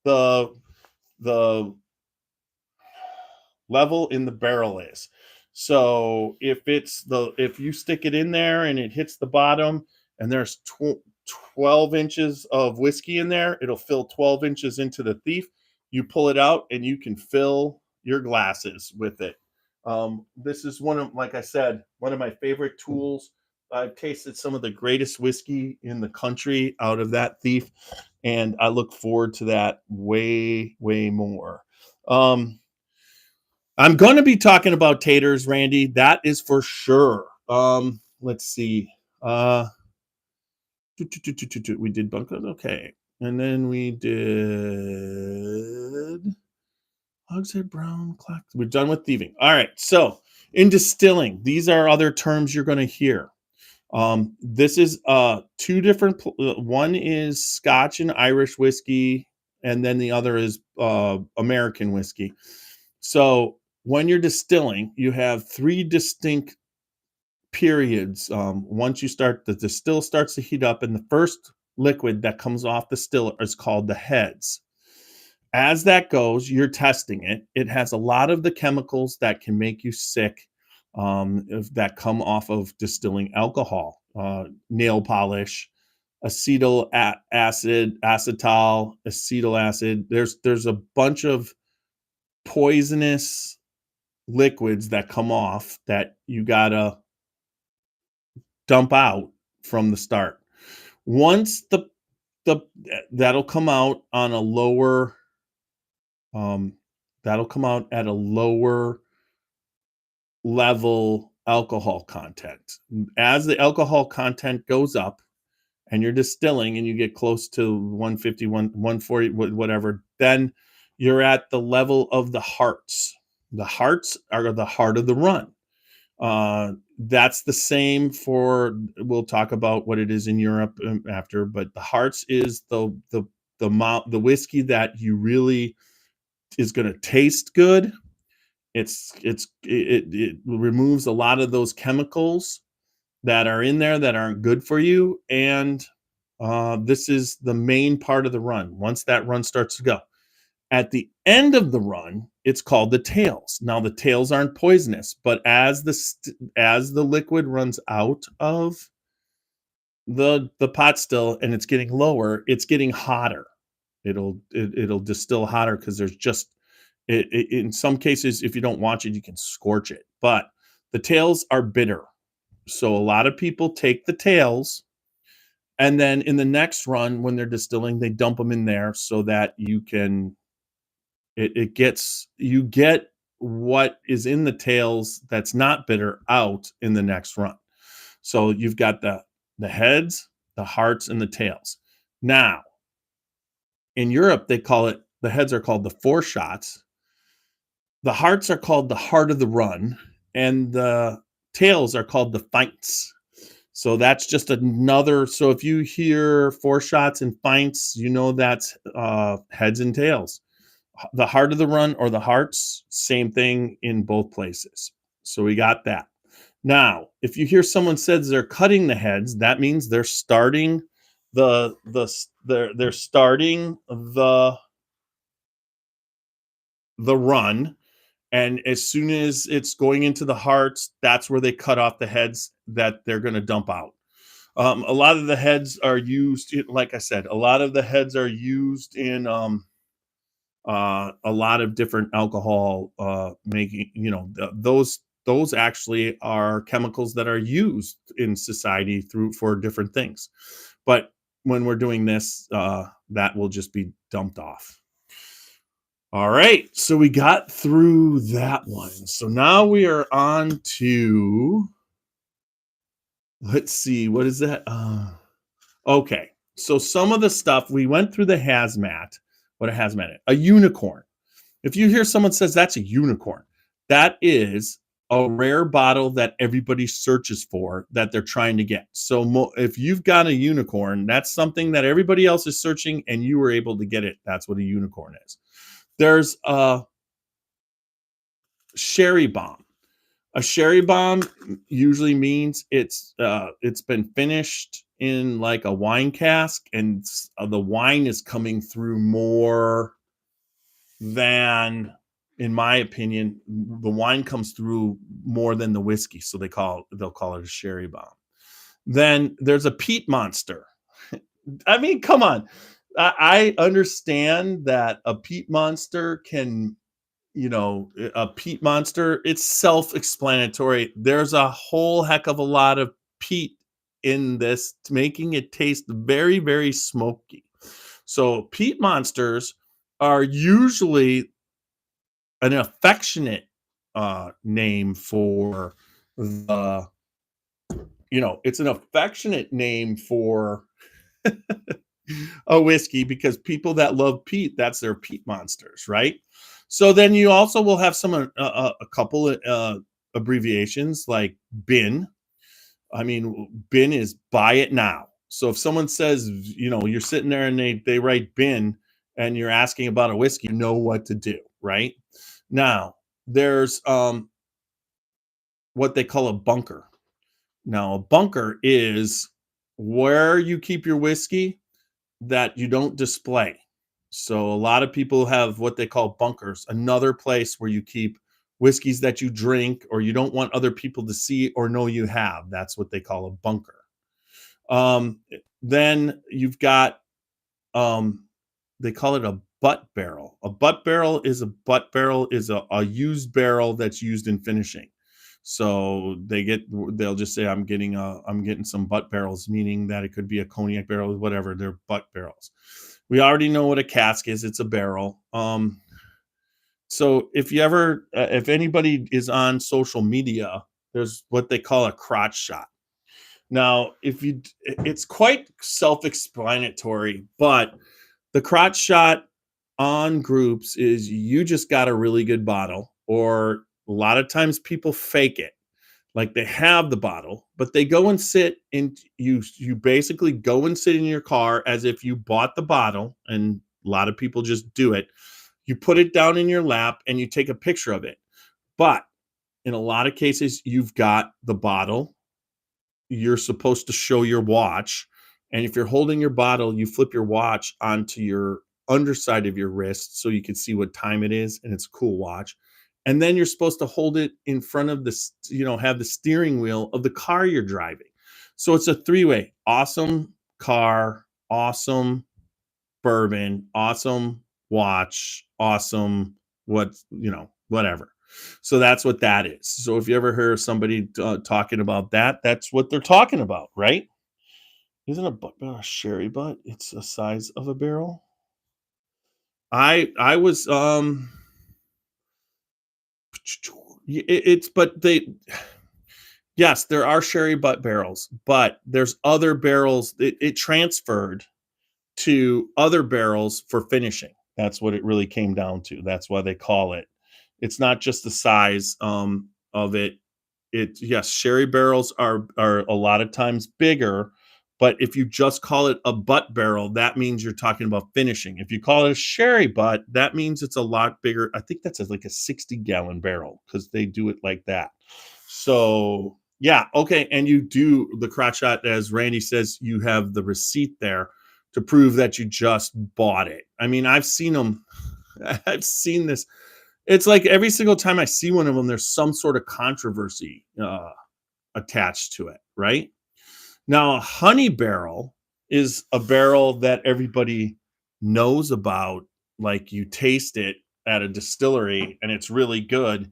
Speaker 1: the the level in the barrel is. So if you stick it in there and it hits the bottom and there's 12 inches of whiskey in there, it'll fill 12 inches into the thief. You pull it out and you can fill your glasses with it. This is like I said, one of my favorite tools. I've tasted some of the greatest whiskey in the country out of that thief, and I look forward to that way, way more. I'm going to be talking about taters, Randy. That is for sure. Let's see. We did bunkers. Okay. And then we did hogshead brown clock. We're done with thieving. All right. So in distilling, these are other terms you're going to hear. This is two different. One is Scotch and Irish whiskey, and then the other is American whiskey. So when you're distilling, you have three distinct periods. Once the distill starts to heat up, and the first liquid that comes off the still is called the heads. As that goes, you're testing it. It has a lot of the chemicals that can make you sick that come off of distilling alcohol, nail polish, acetal acid. There's a bunch of poisonous liquids that come off that you gotta dump out from the start. Once the that'll come out on a lower that'll come out at a lower level alcohol content. As the alcohol content goes up and you're distilling and you get close to 150, 140, whatever, then you're at the level of the hearts. The hearts are the heart of the run. That's the same for, we'll talk about what it is in Europe after, but the hearts is the whiskey that you really is going to taste good. It removes a lot of those chemicals that are in there that aren't good for you. And this is the main part of the run. Once that run starts to go, at the end of the run, it's called the tails. Now the tails aren't poisonous, but as the liquid runs out of the pot still and it's getting lower, it's getting hotter. It'll distill hotter because there's just in some cases, if you don't watch it, you can scorch it. But the tails are bitter. So a lot of people take the tails and then in the next run, when they're distilling, they dump them in there so that you get what is in the tails that's not bitter out in the next run. So you've got the heads, the hearts, and the tails. Now, in Europe, the heads are called the foreshots. The hearts are called the heart of the run, and the tails are called the feints. So that's just another. So if you hear foreshots and feints, you know that's heads and tails. The heart of the run or the hearts, same thing in both places. So we got that. Now, if you hear someone says they're cutting the heads, that means they're starting they're starting the run. And as soon as it's going into the hearts, that's where they cut off the heads that they're going to dump out. A lot of the heads are used, like I said, a lot of the heads are used in a lot of different alcohol making. Those actually are chemicals that are used in society for different things. But when we're doing this, that will just be dumped off. All right, so we got through that one. So now we are on to Let's see, what is that? Okay. So some of the stuff we went through the hazmat. What a hazmat is. A unicorn. If you hear someone says that's a unicorn, that is a rare bottle that everybody searches for that they're trying to get. So if you've got a unicorn, that's something that everybody else is searching and you were able to get it. That's what a unicorn is. There's a sherry bomb. A sherry bomb usually means it's been finished in like a wine cask, and the wine is coming through more than, in my opinion, the wine comes through more than the whiskey. So they'll call it a sherry bomb. Then there's a peat monster. I mean, come on. I understand that a peat monster can, a peat monster, it's self-explanatory. There's a whole heck of a lot of peat in this, making it taste very, very smoky. So peat monsters are usually an affectionate name for the, it's an affectionate name for a whiskey, because people that love peat, that's their peat monsters, right? So then you also will have a couple of abbreviations like bin. I mean, bin is buy it now. So if someone says, you're sitting there and they write bin and you're asking about a whiskey, you know what to do, right? Now, there's what they call a bunker. Now, a bunker is where you keep your whiskey that you don't display. So a lot of people have what they call bunkers, another place where you keep whiskeys that you drink or you don't want other people to see or know you have. That's what they call a bunker. Then you've got, they call it a butt barrel. A butt barrel is a used barrel that's used in finishing. So they'll just say, I'm getting some butt barrels, meaning that it could be a cognac barrel, whatever. They're butt barrels. We already know what a cask is. It's a barrel. So if anybody is on social media, there's what they call a crotch shot. Now, it's quite self-explanatory, but the crotch shot on groups is you just got a really good bottle, or a lot of times people fake it. Like they have the bottle, but they go and sit and you basically go and sit in your car as if you bought the bottle, and a lot of people just do it. You put it down in your lap and you take a picture of it. But in a lot of cases, you've got the bottle. You're supposed to show your watch. And if you're holding your bottle, you flip your watch onto your underside of your wrist so you can see what time it is, and it's a cool watch. And then you're supposed to hold it in front of have the steering wheel of the car you're driving. So it's a three-way. Awesome car, awesome bourbon, awesome watch, awesome whatever. So that's what that is. So if you ever hear somebody talking about that, that's what they're talking about, right? Isn't a sherry butt? It's the size of a barrel. I was it's but they yes, there are sherry butt barrels, but there's other barrels. It transferred to other barrels for finishing. That's what it really came down to. That's why they call it. It's not just the size of it. Yes, sherry barrels are a lot of times bigger, but if you just call it a butt barrel, that means you're talking about finishing. If you call it a sherry butt, that means it's a lot bigger. I think that's like a 60-gallon barrel because they do it like that. So yeah, okay. And you do the crotch shot, as Randy says, you have the receipt there to prove that you just bought it. I mean, I've seen them. I've seen this. It's like every single time I see one of them, there's some sort of controversy attached to it, right? Now, a honey barrel is a barrel that everybody knows about. Like you taste it at a distillery and it's really good,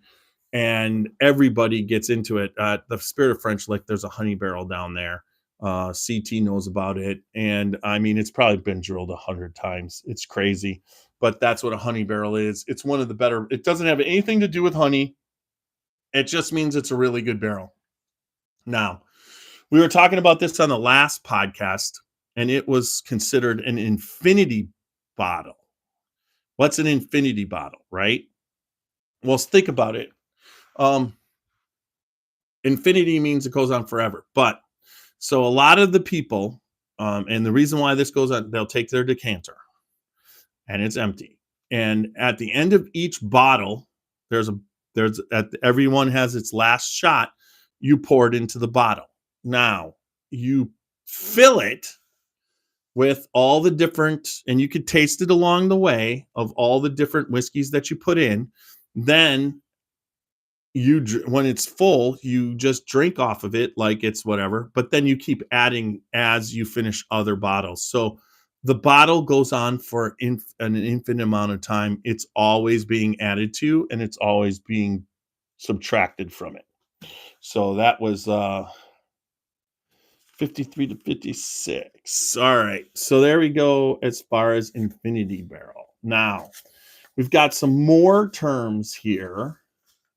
Speaker 1: and everybody gets into it. The Spirit of French, like there's a honey barrel down there. CT knows about it, and I mean it's probably been drilled 100 times. It's crazy, but that's what a honey barrel is. It's one of the better. It doesn't have anything to do with honey. It just means it's a really good barrel. Now, We were talking about this on the last podcast, and it was considered an infinity bottle. What's an infinity bottle, right? Well, think about it. Um, Infinity means it goes on forever. But so a lot of the people, and the reason why this goes on, they'll take their decanter and it's empty. And at the end of each bottle, everyone has its last shot. You pour it into the bottle. Now you fill it with all the different, and you could taste it along the way of all the different whiskeys that you put in. Then when it's full, you just drink off of it like it's whatever, but then you keep adding as you finish other bottles. So the bottle goes on for an infinite amount of time. It's always being added to, and it's always being subtracted from it. So that was 53 to 56. All right. So there we go as far as infinity barrel. Now, we've got some more terms here,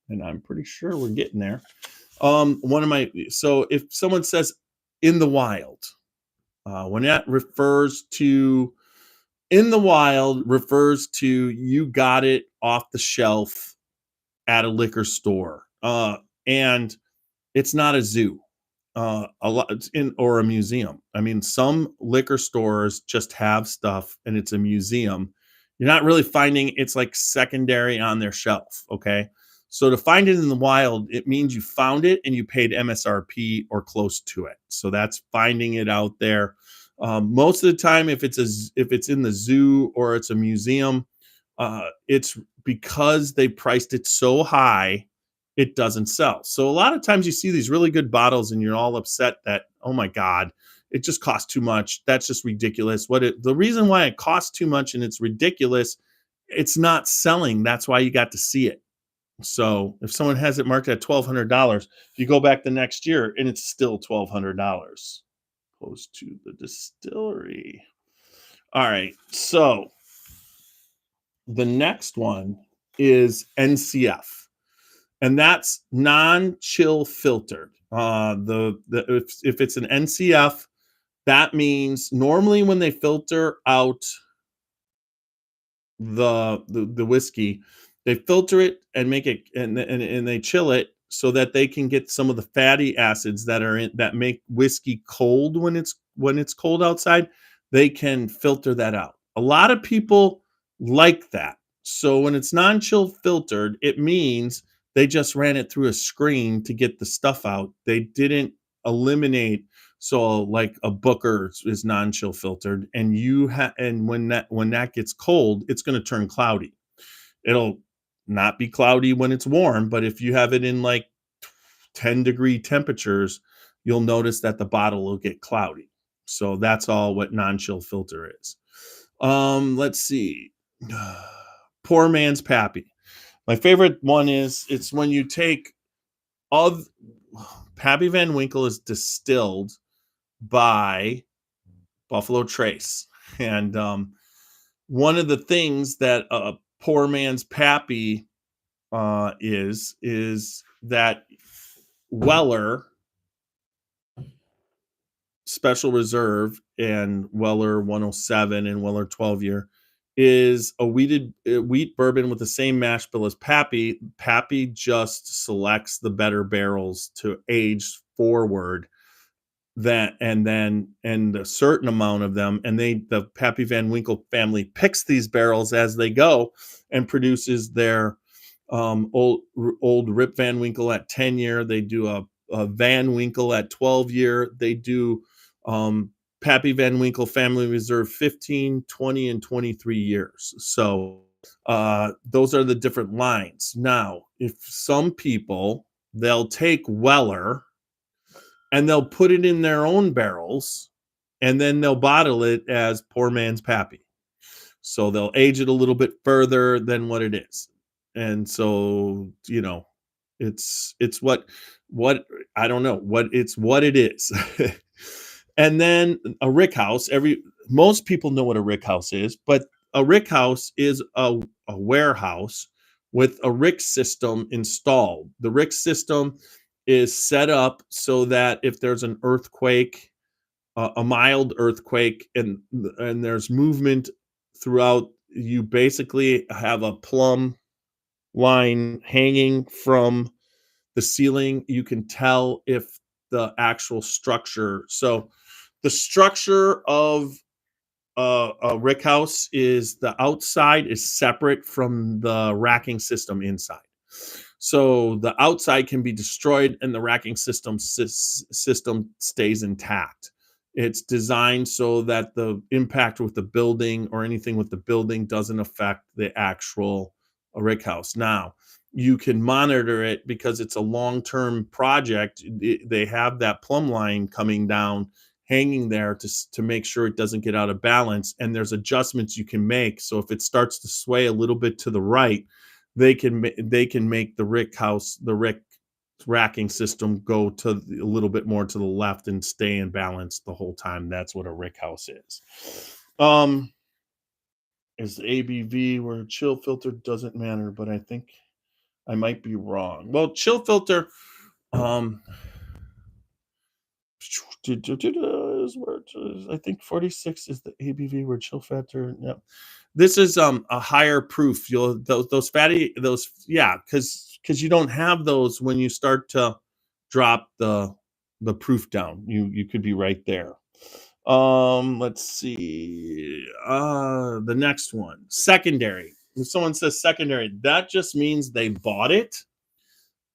Speaker 1: and I'm pretty sure we're getting there. So if someone says in the wild, when that refers to in the wild refers to you got it off the shelf at a liquor store, and it's not a zoo, a lot or a museum. I mean, some liquor stores just have stuff, and it's a museum. You're not really finding it's like secondary on their shelf. Okay. So to find it in the wild, it means you found it and you paid MSRP or close to it. So that's finding it out there. Most of the time, if it's in the zoo or it's a museum, it's because they priced it so high, it doesn't sell. So a lot of times you see these really good bottles and you're all upset that, oh my God, it just costs too much. That's just ridiculous. The reason why it costs too much and it's ridiculous, it's not selling. That's why you got to see it. So if someone has it marked at $1,200, if you go back the next year and it's still $1,200, opposed to the distillery. All right. So the next one is NCF, and that's non-chill filtered. If it's an NCF, that means normally when they filter out the whiskey, they filter it and make it and they chill it so that they can get some of the fatty acids that make whiskey cold when it's cold outside. They can filter that out. A lot of people like that. So when it's non-chill filtered, it means they just ran it through a screen to get the stuff out. They didn't eliminate. So like a Booker is non-chill filtered, and when that gets cold, it's going to turn cloudy. It'll not be cloudy when it's warm, but if you have it in like 10-degree temperatures, you'll notice that the bottle will get cloudy. So that's all what non-chill filter is. Let's see. Poor man's Pappy. My favorite one it's when you take Pappy Van Winkle is distilled by Buffalo Trace. And one of the things that poor man's Pappy is that Weller Special Reserve and Weller 107 and Weller 12 year is a wheat bourbon with the same mash bill as Pappy. Pappy just selects the better barrels to age forward and a certain amount of them, and the Pappy Van Winkle family picks these barrels as they go and produces their old Rip Van Winkle at 10 year. They do a Van Winkle at 12 year. They do Pappy Van Winkle Family Reserve 15, 20, and 23 years. So those are the different lines. Now, if some people, they'll take Weller and they'll put it in their own barrels, and then they'll bottle it as poor man's Pappy. So they'll age it a little bit further than what it is. And so, it's what I don't know what it is. And then a rick house, most people know what a rick house is, but a rick house is a warehouse with a rick system installed. The rick system is set up so that if there's an earthquake, a mild earthquake, and there's movement throughout, you basically have a plumb line hanging from the ceiling. You can tell if the actual structure. So the structure of a rick house is the outside is separate from the racking system inside. So the outside can be destroyed and the racking system stays intact. It's designed so that the impact with the building or anything with the building doesn't affect the actual rick house. Now, you can monitor it because it's a long-term project. They have that plumb line coming down, hanging there to make sure it doesn't get out of balance. And there's adjustments you can make. So if it starts to sway a little bit to the right, they can make the rick racking system go to a little bit more to the left and stay in balance the whole time. That's what a rick house is. Um, is the ABV where chill filter doesn't matter, but I think I might be wrong. Well, chill filter, um, is where it is. I think 46 is the ABV where chill factor. Yep. This is a higher proof. You'll those fatty those yeah, because you don't have those when you start to drop the proof down. You could be right there. Let's see. The next one, secondary. If someone says secondary, that just means they bought it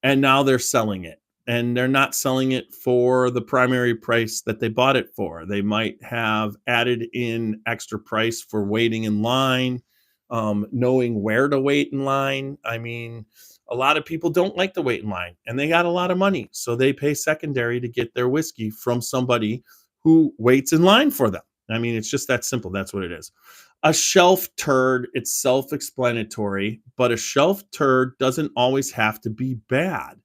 Speaker 1: and now they're selling it. And they're not selling it for the primary price that they bought it for. They might have added in extra price for waiting in line, knowing where to wait in line. I mean, a lot of people don't like to wait in line and they got a lot of money. So they pay secondary to get their whiskey from somebody who waits in line for them. I mean, it's just that simple. That's what it is. A shelf turd, it's self explanatory, but a shelf turd doesn't always have to be bad.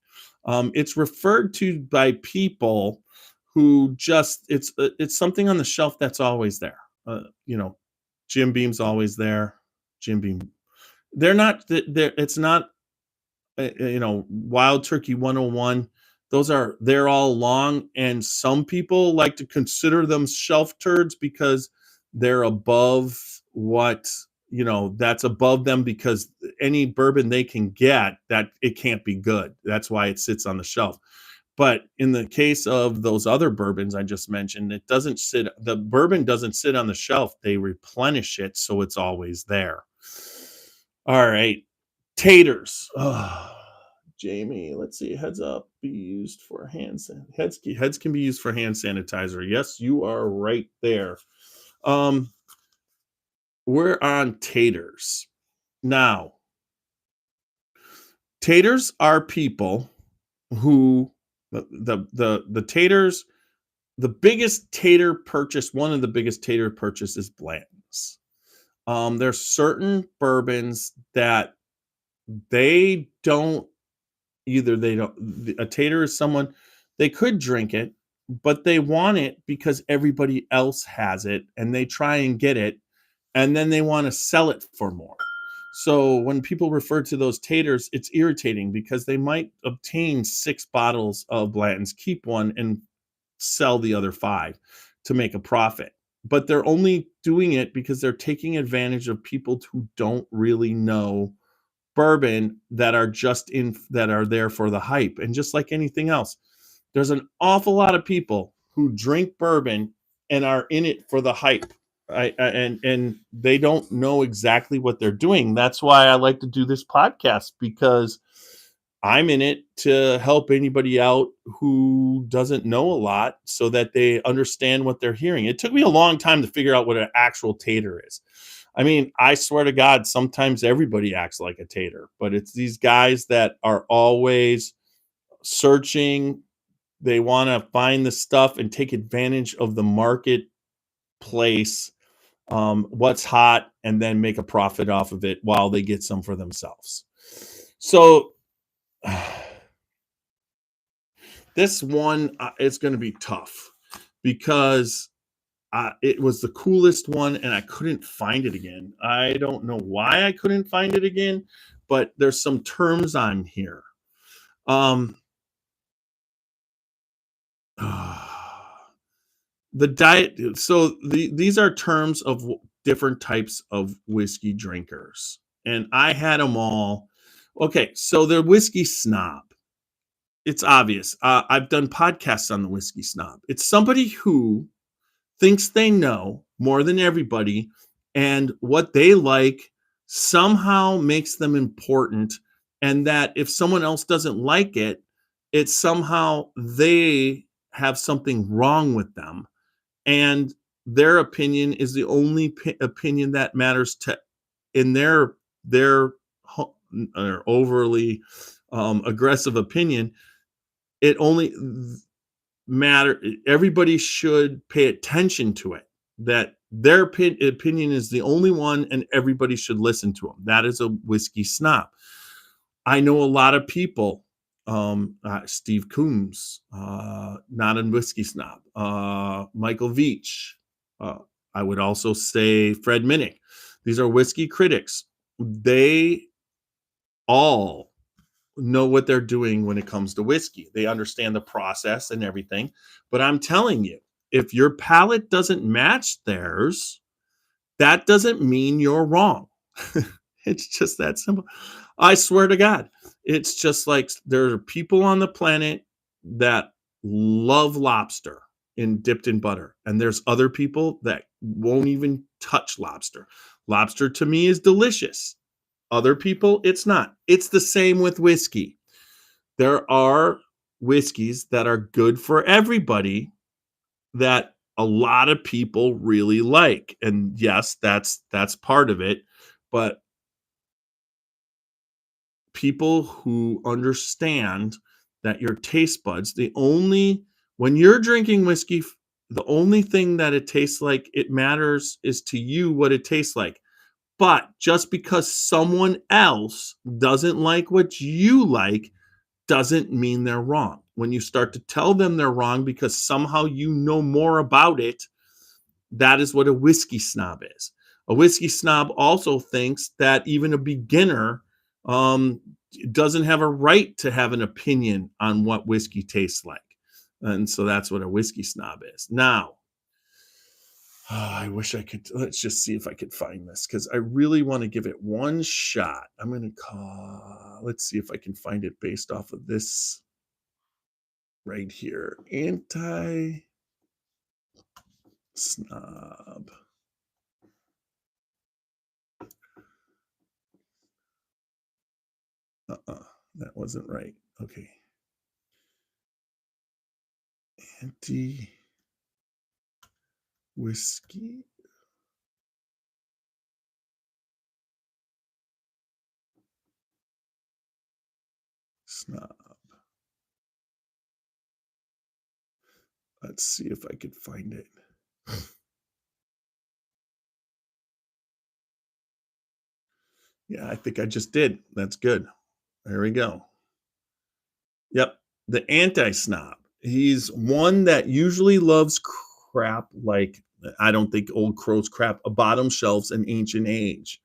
Speaker 1: It's referred to by people who just it's something on the shelf that's always there. You know, Jim Beam's always there. Jim Beam. They're not. They're. It's not. Wild Turkey 101. They're all long, and some people like to consider them shelf turds because they're above what that's above them, because any bourbon they can get, that it can't be good. That's why it sits on the shelf. But in the case of those other bourbons I just mentioned, the bourbon doesn't sit on the shelf. They replenish it so it's always there. All right. Taters. Oh, Jamie, let's see. Heads up, be used for heads can be used for hand sanitizer. Yes, you are right there. We're on taters. Now, taters are people who the taters, the biggest tater purchase, one of the biggest tater purchases, Blanton's. There's certain bourbons that they don't a tater is someone, they could drink it, but they want it because everybody else has it and they try and get it, and then they want to sell it for more. So when people refer to those taters, it's irritating because they might obtain 6 bottles of Blanton's, keep one, and sell the other 5 to make a profit. But they're only doing it because they're taking advantage of people who don't really know bourbon, that are there for the hype. And just like anything else, there's an awful lot of people who drink bourbon and are in it for the hype. And they don't know exactly what they're doing. That's why I like to do this podcast, because I'm in it to help anybody out who doesn't know a lot so that they understand what they're hearing. It took me a long time to figure out what an actual tater is. I mean, I swear to God, sometimes everybody acts like a tater, but it's these guys that are always searching. They want to find the stuff and take advantage of the marketplace, what's hot, and then make a profit off of it while they get some for themselves. So this one is going to be tough because it was the coolest one and I couldn't find it again. I don't know why I couldn't find it again, but there's some terms on here. The diet. So these are terms of different types of whiskey drinkers, and I had them all. Okay, so the whiskey snob. It's obvious. I've done podcasts on the whiskey snob. It's somebody who thinks they know more than everybody, and what they like somehow makes them important, and that if someone else doesn't like it, it's somehow they have something wrong with them, and their opinion is the only opinion that matters to in their overly aggressive opinion. It only matter Everybody should pay attention to it, that their opinion is the only one and everybody should listen to them. That is a whiskey snob. I know a lot of people, Steve Coombs, not a whiskey snob, Michael Veach, uh, I would also say Fred Minnick. These are whiskey critics. They all know what they're doing when it comes to whiskey. They understand the process and everything. But I'm telling you, if your palate doesn't match theirs, that doesn't mean you're wrong. It's just that simple. I swear to God. It's just like there are people on the planet that love lobster in dipped in butter. And there's other people that won't even touch lobster. Lobster to me is delicious. Other people, it's not. It's the same with whiskey. There are whiskeys that are good for everybody that a lot of people really like. And yes, that's part of it. But people who understand that your taste buds, when you're drinking whiskey, the only thing that it tastes like it matters is to you what it tastes like. But just because someone else doesn't like what you like doesn't mean they're wrong. When you start to tell them they're wrong because somehow you know more about it, that is what a whiskey snob is. A whiskey snob also thinks that even a beginner um, doesn't have a right to have an opinion on what whiskey tastes like. And so that's what a whiskey snob is. Now, I wish I could. Let's just see if I could find this because I really want to give it one shot. I'm going to call, let's see if I can find it based off of this right here. Anti snob. That wasn't right. Okay. Anti whiskey snob. Let's see if I could find it. Yeah, I think I just did. That's good. There we go. Yep. The anti snob. He's one that usually loves crap like, I don't think Old Crow's crap, a bottom shelves and ancient age.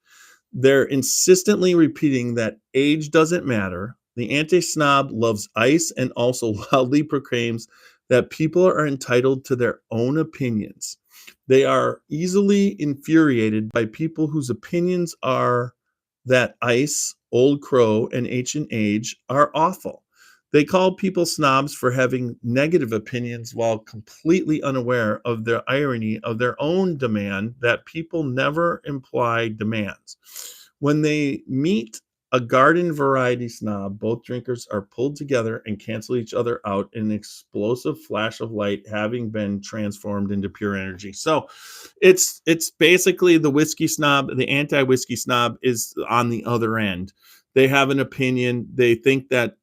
Speaker 1: They're insistently repeating that age doesn't matter. The anti snob loves ice and also loudly proclaims that people are entitled to their own opinions. They are easily infuriated by people whose opinions are that ice, Old Crow, and ancient age are awful. They call people snobs for having negative opinions while completely unaware of the irony of their own demand that people never imply demands. When they meet a garden variety snob, both drinkers are pulled together and cancel each other out in an explosive flash of light, having been transformed into pure energy. So it's basically the whiskey snob, the anti-whiskey snob is on the other end. They have an opinion. They think that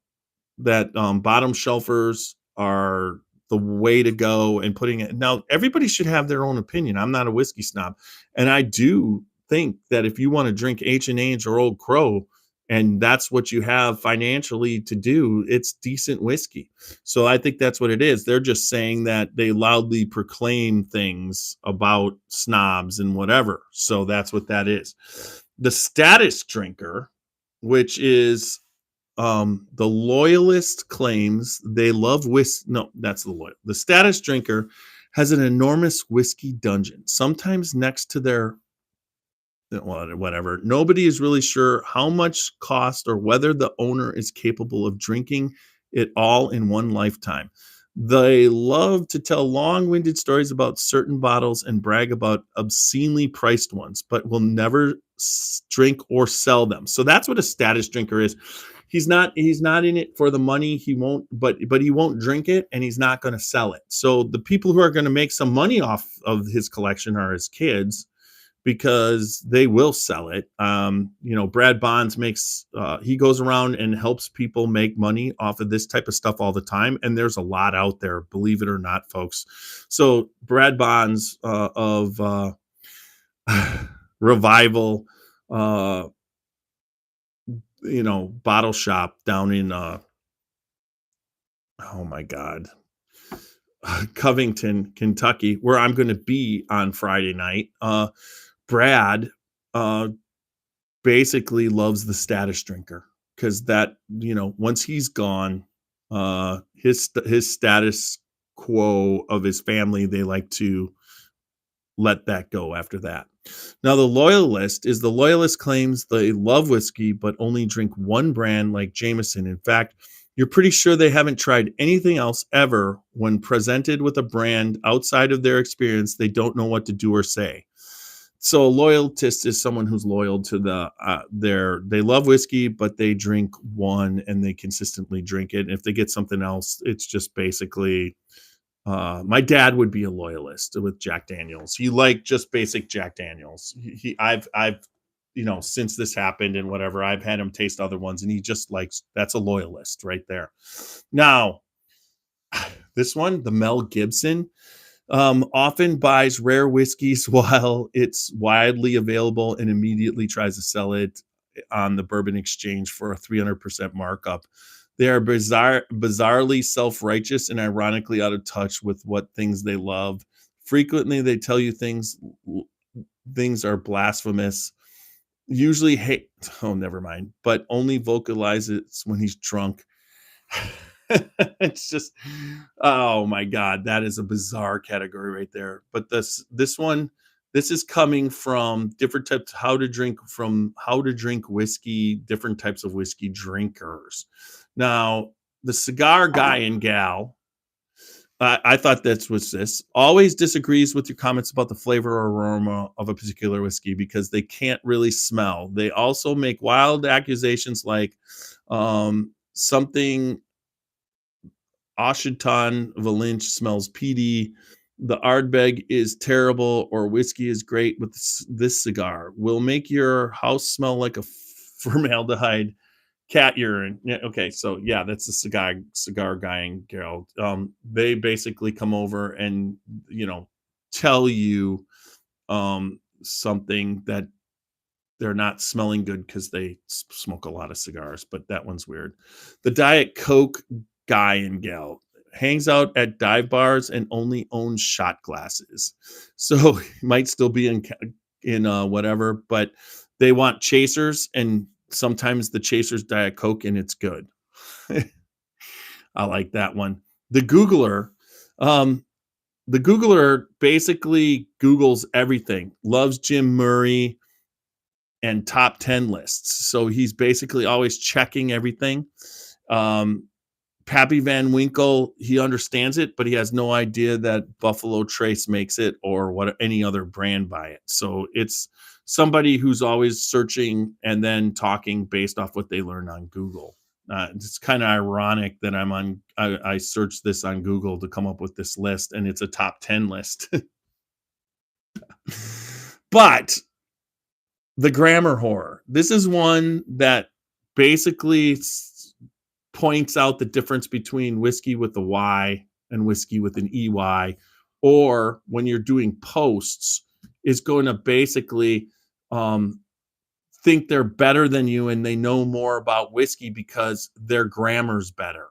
Speaker 1: bottom shelfers are the way to go, and putting it now, everybody should have their own opinion. I'm not a whiskey snob, and I do think that if you want to drink H&H or Old Crow and that's what you have financially to do, it's decent whiskey. So I think that's what it is. They're just saying that they loudly proclaim things about snobs and whatever. So that's what that is. The status drinker, which is The loyalist claims they love whiskey. No, that's the loyal. The status drinker has an enormous whiskey dungeon, sometimes next to their whatever. Nobody is really sure how much cost or whether the owner is capable of drinking it all in one lifetime. They love to tell long-winded stories about certain bottles and brag about obscenely priced ones, but will never drink or sell them. So that's what a status drinker is. He's not in it for the money. He won't, but he won't drink it, and he's not going to sell it. So the people who are going to make some money off of his collection are his kids, because they will sell it. Brad Bonds he goes around and helps people make money off of this type of stuff all the time. And there's a lot out there, believe it or not, folks. So Brad Bonds of Revival, bottle shop down in, oh my God, Covington, Kentucky, where I'm going to be on Friday night. Brad basically loves the status drinker, because that, once he's gone, his status quo of his family, they like to let that go after that. Now, the loyalist claims they love whiskey, but only drink one brand like Jameson. In fact, you're pretty sure they haven't tried anything else ever. When presented with a brand outside of their experience, they don't know what to do or say. So a loyalist is someone who's loyal to they love whiskey, but they drink one and they consistently drink it. And if they get something else, it's just basically, my dad would be a loyalist with Jack Daniels. He liked just basic Jack Daniels. I've since this happened and whatever, I've had him taste other ones, and he just likes, that's a loyalist right there. Now, this one, the Mel Gibson, often buys rare whiskeys while it's widely available and immediately tries to sell it on the bourbon exchange for a 300% markup. They are bizarrely self-righteous and ironically out of touch with what things they love. Frequently, they tell you things are blasphemous. Usually hate, oh, never mind, but only vocalize it when he's drunk. It's just, oh my God, that is a bizarre category right there. But this is coming from different types, how to drink whiskey, different types of whiskey drinkers. Now, the cigar guy and gal, I thought that was this, always disagrees with your comments about the flavor or aroma of a particular whiskey because they can't really smell. They also make wild accusations like something Ashiton Valinch smells peaty, the Ardbeg is terrible, or whiskey is great with this cigar. Will make your house smell like a formaldehyde cat urine. Yeah, okay, so yeah, that's the cigar guy and girl. They basically come over and tell you something that they're not smelling good because they smoke a lot of cigars, but that one's weird. The Diet Coke guy and gal hangs out at dive bars and only owns shot glasses. So he might still be in whatever, but they want chasers, and sometimes the chasers Diet Coke and it's good. I like that one. The Googler basically Googles everything, loves Jim Murray and top 10 lists. So he's basically always checking everything. Pappy Van Winkle, he understands it, but he has no idea that Buffalo Trace makes it or what any other brand by it. So it's somebody who's always searching and then talking based off what they learned on Google. It's kind of ironic that I searched this on Google to come up with this list, and it's a top 10 list. But the grammar horror. This is one that basically points out the difference between whiskey with a Y and whiskey with an EY, or when you're doing posts, is going to basically think they're better than you and they know more about whiskey because their grammar's better,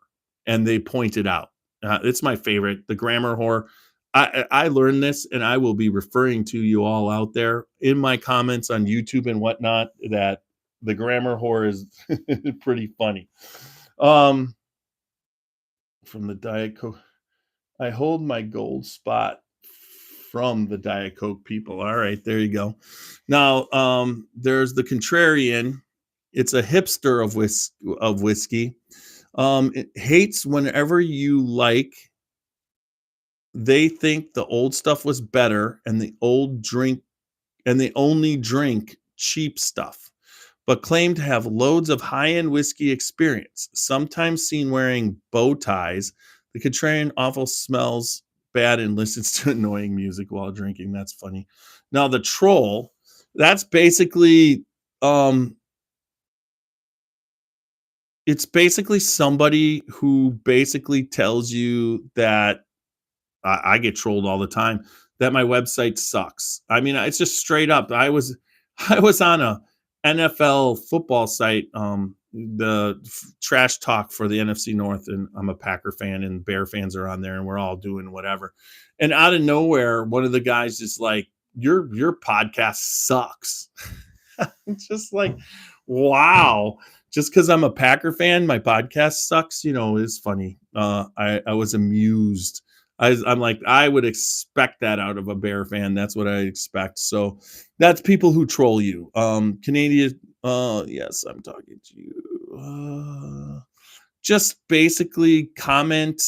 Speaker 1: and they point it out. It's my favorite, the grammar whore. I learned this, and I will be referring to you all out there in my comments on YouTube and whatnot, that The grammar whore is pretty funny. Um, from the Diet Coke, I hold my gold spot from the Diet Coke people. All right, there you go. Now, there's the contrarian. It's a hipster of whiskey. It hates whenever you like. They think the old stuff was better, and they only drink cheap stuff, but claim to have loads of high-end whiskey experience, sometimes seen wearing bow ties. The contrarian awful smells bad and listens to annoying music while drinking. That's funny. Now the troll, that's basically um it's basically somebody who basically tells you that I get trolled all the time that my website sucks. I mean, it's just straight up. I was on a NFL football site, trash talk for the NFC North, and I'm a Packer fan, and Bear fans are on there, and we're all doing whatever. And out of nowhere, one of the guys is like, "Your podcast sucks." It's just like, wow. Just because I'm a Packer fan, my podcast sucks, is funny. I was amused. I'm like, I would expect that out of a Bear fan. That's what I expect. So that's people who troll you. Canadian, yes, I'm talking to you. Just basically comment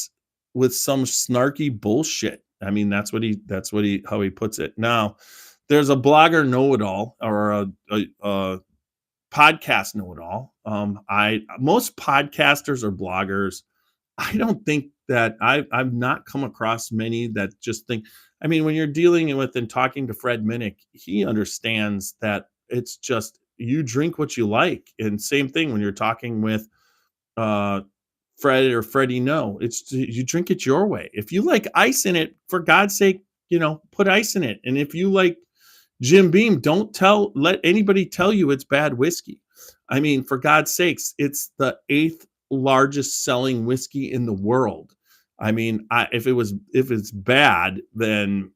Speaker 1: with some snarky bullshit. I mean, how he puts it. Now, there's a blogger know-it-all or a podcast know-it-all. I Most podcasters or bloggers, I don't think that I've not come across many that just think. I mean, when you're dealing with and talking to Fred Minnick, he understands that it's just you drink what you like, and same thing when you're talking with uh, Fred or Freddie. No, it's you drink it your way. If you like ice in it, for God's sake, put ice in it. And if you like Jim Beam, don't let anybody tell you it's bad whiskey. I mean, for God's sakes, it's the eighth largest selling whiskey in the world. I mean, if it's bad, then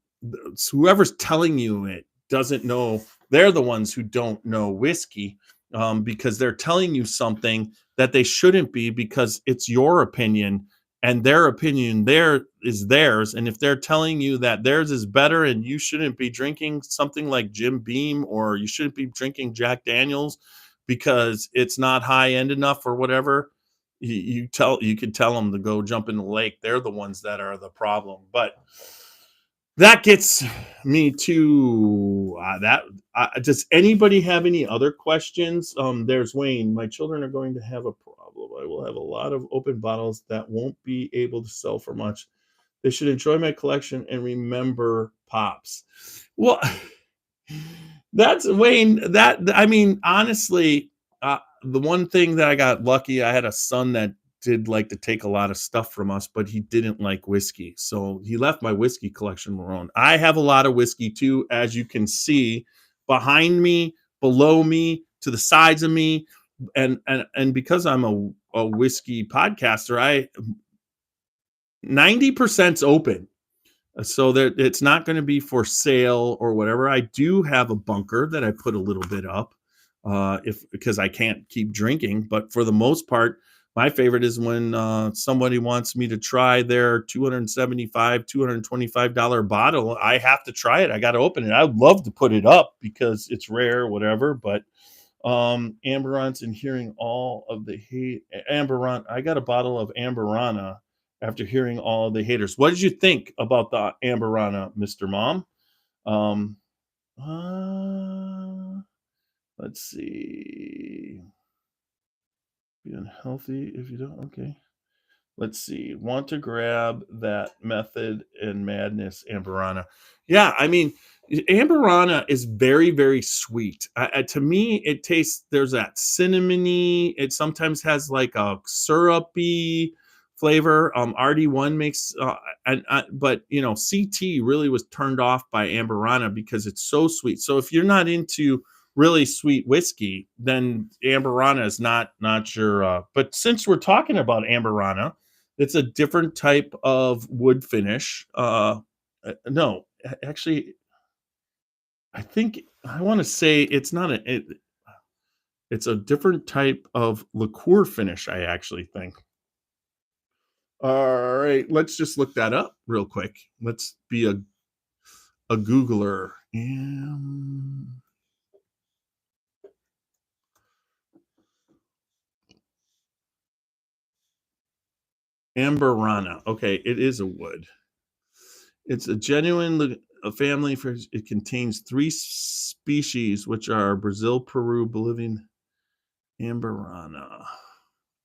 Speaker 1: whoever's telling you it doesn't know. They're the ones who don't know whiskey, because they're telling you something that they shouldn't be, because it's your opinion, and their opinion there is theirs. And if they're telling you that theirs is better and you shouldn't be drinking something like Jim Beam, or you shouldn't be drinking Jack Daniels because it's not high end enough or whatever, you can tell them to go jump in the lake. They're the ones that are the problem. But that gets me to that. Does anybody have any other questions? There's Wayne. My children are going to have a problem. I will have a lot of open bottles that won't be able to sell for much. They should enjoy my collection and remember pops. Well, that's Wayne. That I mean, honestly, the one thing that I got lucky, I had a son that did like to take a lot of stuff from us, but he didn't like whiskey. So he left my whiskey collection alone. I have a lot of whiskey too, as you can see behind me, below me, to the sides of me. And because I'm a whiskey podcaster, 90%'s open. So that it's not going to be for sale or whatever. I do have a bunker that I put a little bit up, if because I can't keep drinking. But for the most part, my favorite is when somebody wants me to try their $225 bottle. I have to try it. I got to open it. I'd love to put it up because it's rare, whatever. But Amberons, and hearing all of the hate. Amberon, I got a bottle of Amberana after hearing all the haters. What did you think about the Amberana, Mr. Mom? Um, uh, let's see. Be unhealthy if you don't. Okay. Let's see. Want to grab that method and madness, Amberana. Yeah, I mean, Amberana is very, very sweet. To me, it tastes, there's that cinnamony. It sometimes has like a syrupy flavor. RD1 makes, but CT really was turned off by Amberana because it's so sweet. So if you're not into really sweet whiskey, then Amberana is not your. But since we're talking about Amberana, it's a different type of wood finish. No, actually, I think I want to say it's not It's a different type of liqueur finish, I actually think. All right, let's just look that up real quick. Let's be a Googler. Amberana. Okay, it is a wood. It's a genuine a family for it contains 3 species, which are Brazil, Peru, Bolivian Amberana.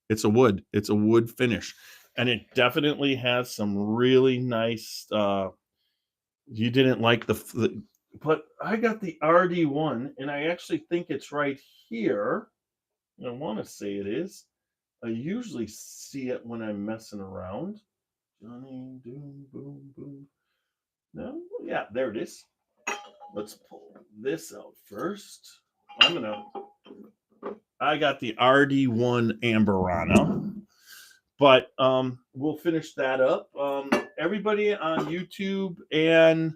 Speaker 1: It's a wood. It's a wood finish, and it definitely has some really nice. You didn't like but I got the RD1, and I actually think it's right here. I want to say it is. I usually see it when I'm messing around. Johnny, doom, boom, boom. No, yeah, there it is. Let's pull this out first. I got the RD1 Amberana, but we'll finish that up. Everybody on YouTube and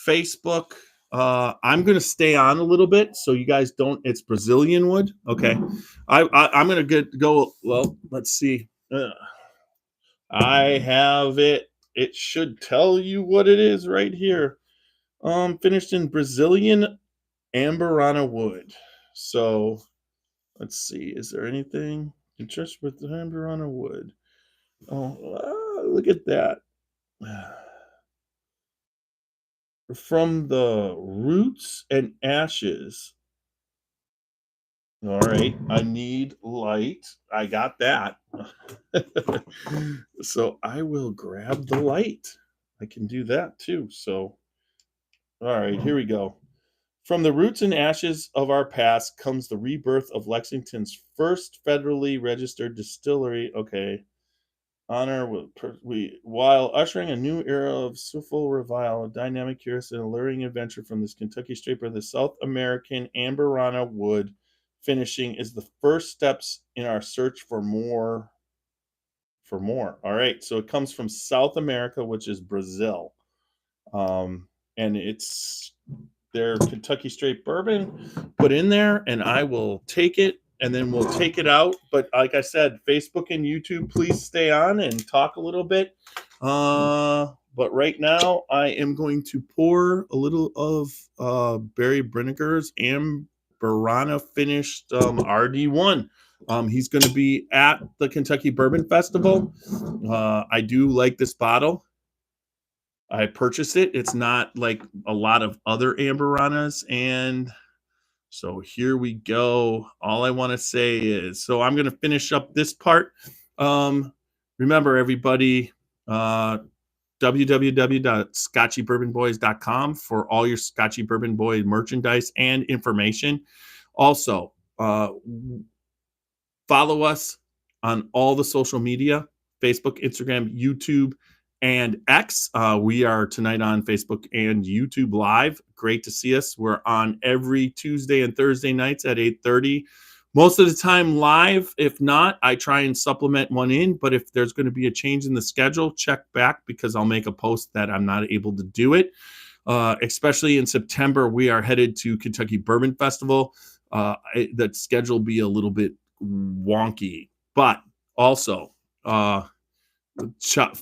Speaker 1: Facebook, I'm gonna stay on a little bit so you guys don't. It's Brazilian wood. Okay, I'm gonna go. Well, let's see. I have it. It should tell you what it is right here. Finished in Brazilian Amberana wood. So let's see. Is there anything just with the Amberana wood? Oh, look at that. From the roots and ashes. All right. I need light. I got that. So I will grab the light. I can do that too. So, all right, here we go. From the roots and ashes of our past comes the rebirth of Lexington's first federally registered distillery. Okay. Honor while ushering a new era of soulful revival, a dynamic, curious, and alluring adventure from this Kentucky straight the South American Amberana wood finishing is the first steps in our search for more. All right, so it comes from South America, which is Brazil, and it's their Kentucky straight bourbon put in there, and I will take it, and then we'll take it out. But like I said, Facebook and YouTube, please stay on and talk a little bit. But right now, I am going to pour a little of Barry Brinegar's Amberana finished RD1. He's going to be at the Kentucky Bourbon Festival. I do like this bottle. I purchased it. It's not like a lot of other Amberanas. And so here we go. All I want to say is, so I'm going to finish up this part. Remember, everybody, www.scotchybourbonboys.com for all your Scotchy Bourbon Boy merchandise and information. Also, follow us on all the social media, Facebook, Instagram, YouTube, and X. We are tonight on Facebook and YouTube Live. Great to see us. We're on every Tuesday and Thursday nights at 8:30. Most of the time live. If not, I try and supplement one in. But if there's going to be a change in the schedule, check back because I'll make a post that I'm not able to do it. Especially in September, we are headed to Kentucky Bourbon Festival. That schedule will be a little bit wonky, but also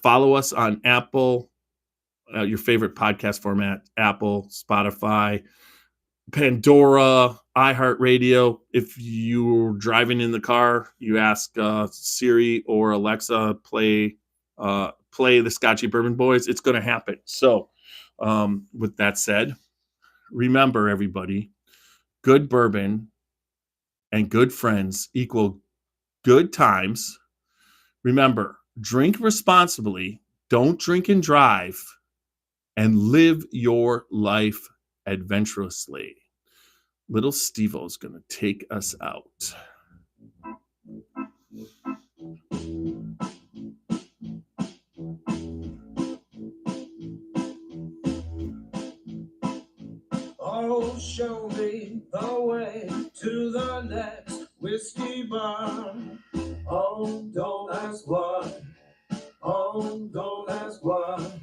Speaker 1: follow us on Apple, your favorite podcast format, Apple, Spotify, Pandora, iHeartRadio. If you're driving in the car, you ask Siri or Alexa, play the Scotchy Bourbon Boys. It's going to happen. So with that said, remember, everybody, good bourbon and good friends equal good times. Remember, drink responsibly, don't drink and drive, and live your life adventurously. Little Steve-O's going to take us out. Oh, show me the way to the next whiskey bar. Oh, don't ask why. Oh, don't ask why.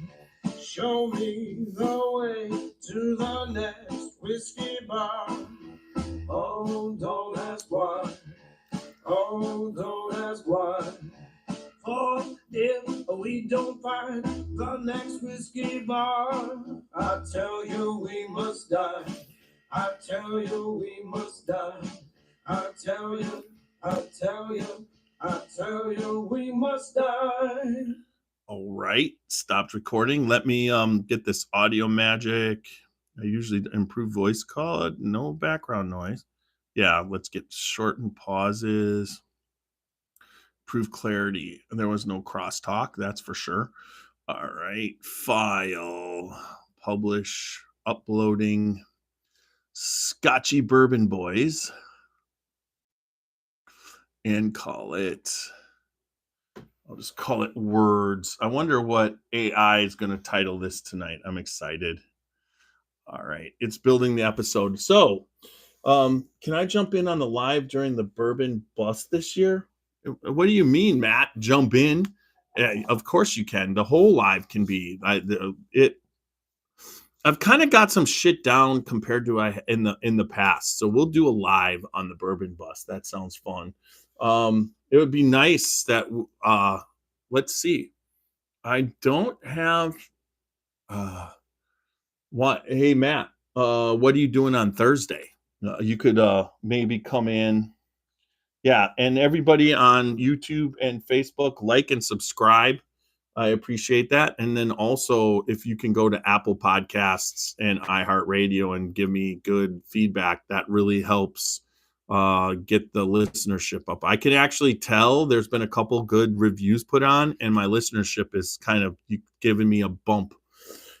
Speaker 1: Show me the way to the next whiskey bar. Oh, don't ask why. I tell you we must die. I tell you we must die. I tell you, I tell you, I tell you we must die. All right, stopped recording. Let me get this audio magic. I usually improve voice call, no background noise. Yeah, let's get shorten pauses. Improve clarity. There was no crosstalk, that's for sure. All right, file, publish, uploading. Scotchy Bourbon Boys, and call it, I'll just call it Words. I wonder what AI is going to title this tonight. I'm excited. All right, it's building the episode. So, can I jump in on the live during the bourbon bust this year? What do you mean, Matt? Jump in? Of course you can. The whole live can be. I've kind of got some shit down compared to in the past. So we'll do a live on the bourbon bust. That sounds fun. It would be nice that let's see. I don't have what hey Matt, what are you doing on Thursday? You could maybe come in. Yeah, and everybody on YouTube and Facebook, like and subscribe. I appreciate that. And then also, if you can go to Apple Podcasts and iHeartRadio and give me good feedback, that really helps get the listenership up. I can actually tell there's been a couple good reviews put on, and my listenership is kind of giving me a bump.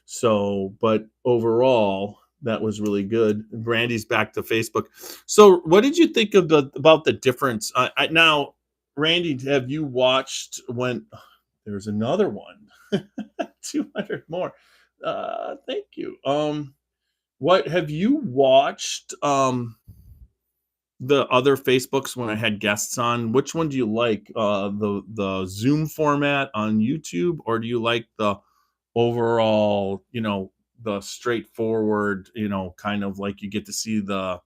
Speaker 1: So, but overall, that was really good. Randy's back to Facebook. So, what did you think of about the difference? Now, Randy, have you watched when? There's another one. 200 more. Thank you. What have you watched the other Facebooks when I had guests on? Which one do you like? The Zoom format on YouTube, or do you like the overall, the straightforward, kind of like you get to see the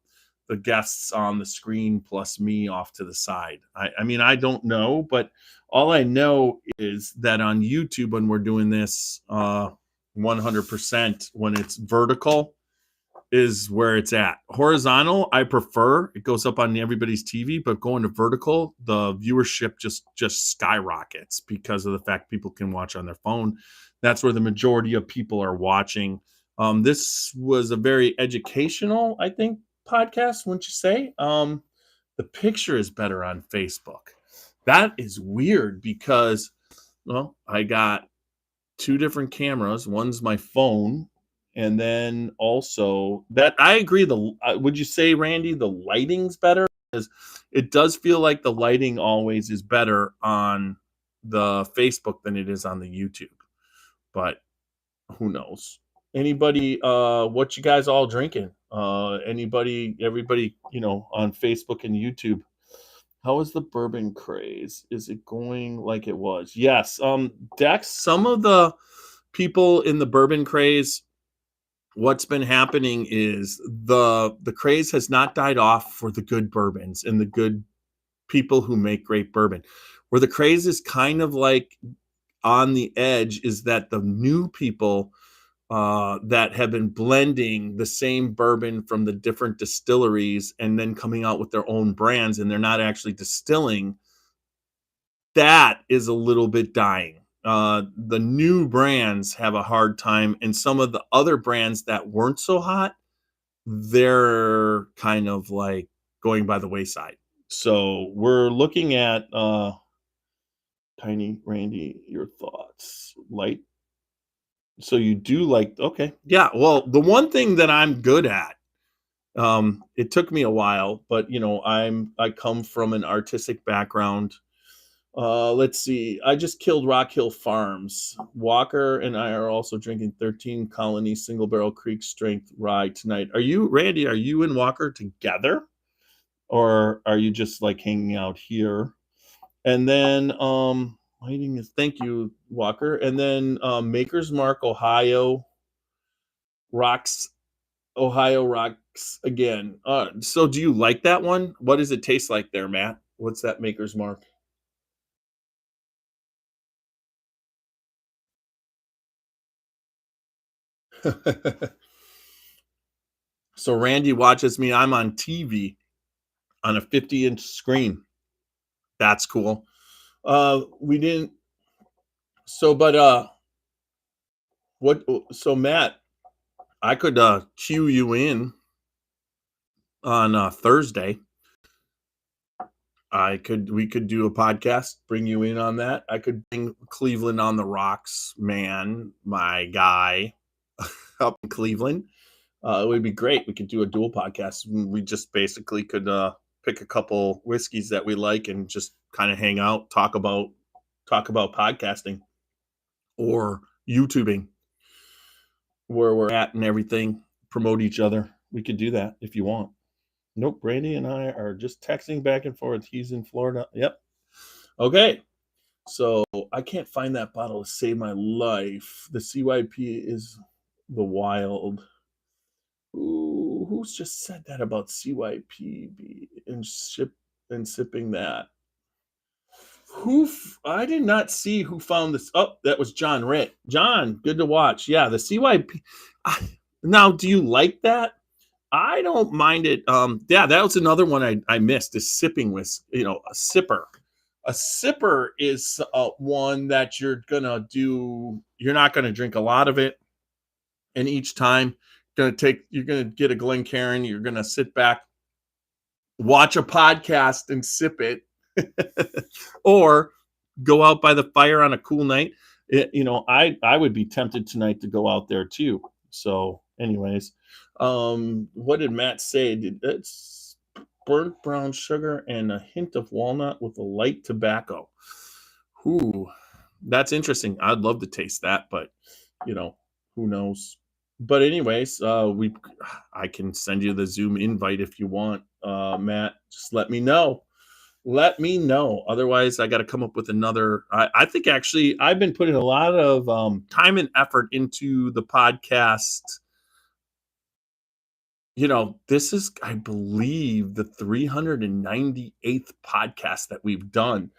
Speaker 1: guests on the screen plus me off to the side? I mean, I don't know, but all I know is that on YouTube, when we're doing this 100%, when it's vertical is where it's at. Horizontal, I prefer. It goes up on everybody's TV, but going to vertical, the viewership just skyrockets because of the fact people can watch on their phone. That's where the majority of people are watching. This was a very educational, I think, podcast, wouldn't you say? The picture is better on Facebook. That is weird because, well, I got two different cameras. One's my phone, and then also that I agree. Would you say, Randy, the lighting's better? Because it does feel like the lighting always is better on the Facebook than it is on the YouTube. But who knows? Anybody? What you guys all drinking? Anybody? Everybody? On Facebook and YouTube. How is the bourbon craze? Is it going like it was? Yes. Dex, some of the people in the bourbon craze, what's been happening is the craze has not died off for the good bourbons and the good people who make great bourbon. Where the craze is kind of like on the edge is that the new people that have been blending the same bourbon from the different distilleries and then coming out with their own brands, and they're not actually distilling, that is a little bit dying. The new brands have a hard time, and some of the other brands that weren't so hot, they're kind of like going by the wayside. So we're looking at Tiny Randy, your thoughts. Light. So you do like, okay. Yeah. Well, the one thing that I'm good at, it took me a while, but I come from an artistic background. Let's see. I just killed Rock Hill Farms. Walker and I are also drinking 13 Colony Single Barrel Creek Strength Rye tonight. Randy, are you and Walker together? Or are you just like hanging out here? And then lighting is, thank you, Walker. And then Maker's Mark, Ohio rocks again. So do you like that one? What does it taste like there, Matt? What's that Maker's Mark? So Randy watches me. I'm on TV on a 50-inch screen. That's cool. We didn't. So, but what? So Matt, I could cue you in on Thursday. We could do a podcast, bring you in on that. I could bring Cleveland on the Rocks, man, my guy up in Cleveland. It would be great. We could do a dual podcast. We just basically could pick a couple whiskeys that we like and just kind of hang out, talk about podcasting or YouTubing, where we're at and everything, promote each other. We could do that if you want. Nope, Brandy and I are just texting back and forth. He's in Florida. Yep. Okay. So I can't find that bottle to save my life. The CYP is the wild. Ooh, who's just said that about CYP and sipping that? I did not see who found this. Oh, that was John Ritt. John, good to watch. Yeah, the CYP. Now, do you like that? I don't mind it. Yeah, that was another one I missed. Is sipping with, a sipper. A sipper is one that you're gonna do. You're not gonna drink a lot of it, and each time you're gonna get a Glencairn. You're gonna sit back, watch a podcast, and sip it, or go out by the fire on a cool night. I would be tempted tonight to go out there too. So, anyways. What did Matt say? It's burnt brown sugar and a hint of walnut with a light tobacco. Ooh, that's interesting. I'd love to taste that, but who knows? But anyways, I can send you the Zoom invite if you want, Matt. Just let me know. Let me know. Otherwise, I got to come up with another. I think actually I've been putting a lot of time and effort into the podcast. This is, I believe, the 398th podcast that we've done.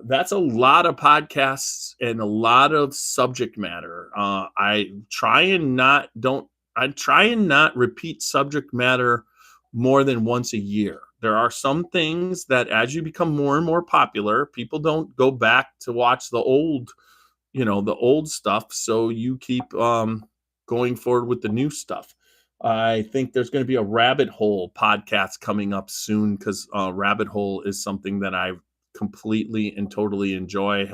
Speaker 1: That's a lot of podcasts and a lot of subject matter. I try and not repeat subject matter more than once a year. There are some things that as you become more and more popular, people don't go back to watch the old stuff. So you keep going forward with the new stuff. I think there's going to be a rabbit hole podcast coming up soon because rabbit hole is something that I completely and totally enjoy.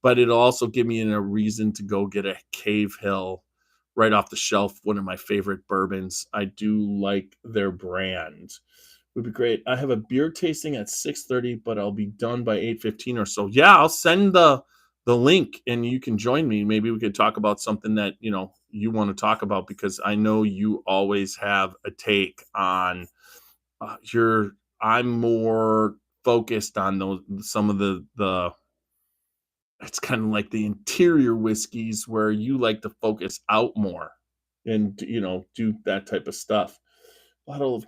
Speaker 1: But it'll also give me a reason to go get a Cave Hill right off the shelf. One of my favorite bourbons. I do like their brand. Would be great. I have a beer tasting at 6:30, but I'll be done by 8:15 or so. Yeah, I'll send the link and you can join me. Maybe we could talk about something that you want to talk about, because I know you always have a take on I'm more focused on some of the it's kind of like the interior whiskeys where you like to focus out more and do that type of stuff. Bottles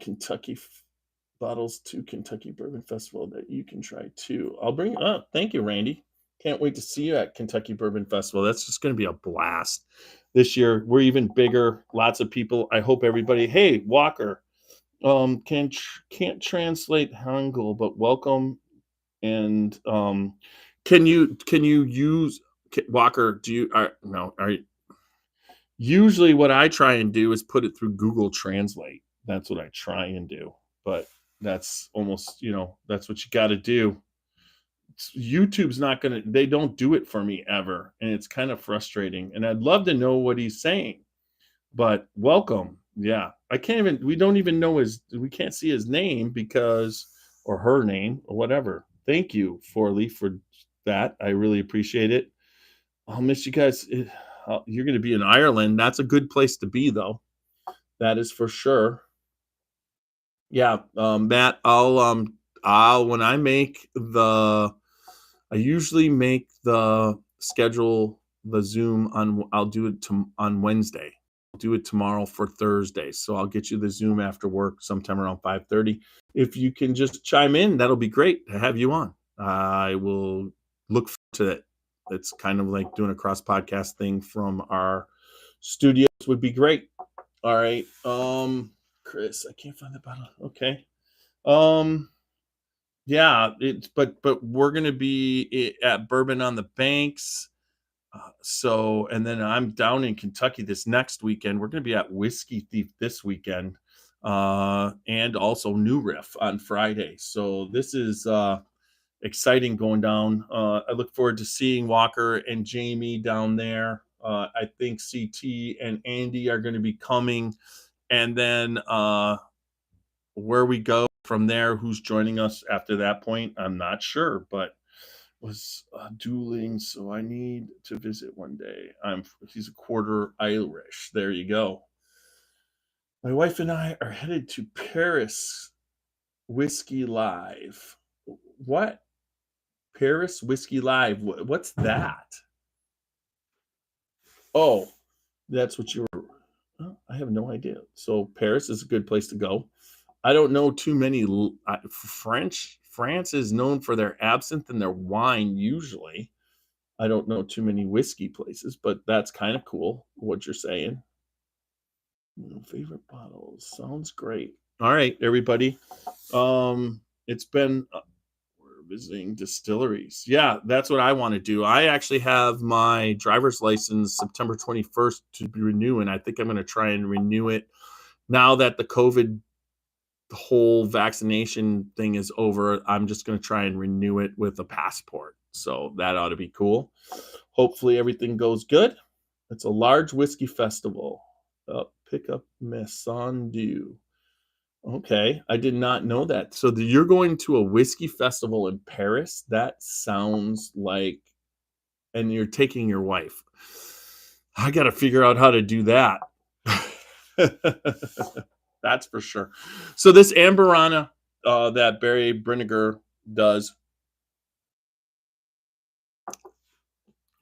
Speaker 1: to Kentucky Bourbon Festival that you can try too. I'll bring it up. Thank you, Randy. Can't wait to see you at Kentucky Bourbon Festival. That's just going to be a blast. This year, we're even bigger. Lots of people. I hope everybody. Hey, Walker, can't translate Hangul, but welcome. And can you use Walker? Usually what I try and do is put it through Google Translate. That's what I try and do. But that's almost that's what you got to do. YouTube's not going to, they don't do it for me ever. And it's kind of frustrating. And I'd love to know what he's saying, but welcome. Yeah. We don't even know we can't see his name or her name or whatever. Thank you, Forley, for that. I really appreciate it. I'll miss you guys. You're going to be in Ireland. That's a good place to be, though. That is for sure. Yeah. Matt, when I usually make the schedule, the Zoom I'll do it on Wednesday. I'll do it tomorrow for Thursday. So I'll get you the Zoom after work sometime around 5:30. If you can just chime in, that'll be great to have you on. I will look forward to it. It's kind of like doing a cross podcast thing from our studios would be great. All right. Chris, I can't find the bottle. Okay. Um, yeah, it's but we're gonna be at Bourbon on the Banks. So, and then I'm down in Kentucky this next weekend. We're going to be at Whiskey Thief this weekend, and also New Riff on Friday. So this is exciting going down. I look forward to seeing Walker and Jamie down there. I think CT and Andy are going to be coming, and then where we go from there, who's joining us after that point, I'm not sure, but was dueling, so I need to visit one day. He's a quarter Irish. There you go. My wife and I are headed to Paris Whiskey Live. What? Paris Whiskey Live. What's that? Oh, that's what you were. Oh, I have no idea. So Paris is a good place to go. I don't know too many French. France is known for their absinthe and their wine usually. I don't know too many whiskey places, but that's kind of cool what you're saying. Favorite bottles. Sounds great. All right, everybody. It's been we're visiting distilleries. Yeah, that's what I want to do. I actually have my driver's license September 21st to be renewing. I think I'm going to try and renew it now that the whole vaccination thing is over. I'm just going to try and renew it with a passport. So that ought to be cool. Hopefully everything goes good. It's a large whiskey festival. Pick up Maison Dieu. Okay, I did not know that. So you're going to a whiskey festival in Paris? That sounds like, and you're taking your wife. I got to figure out how to do that. That's for sure. So this Amberana that Barry Briniger does,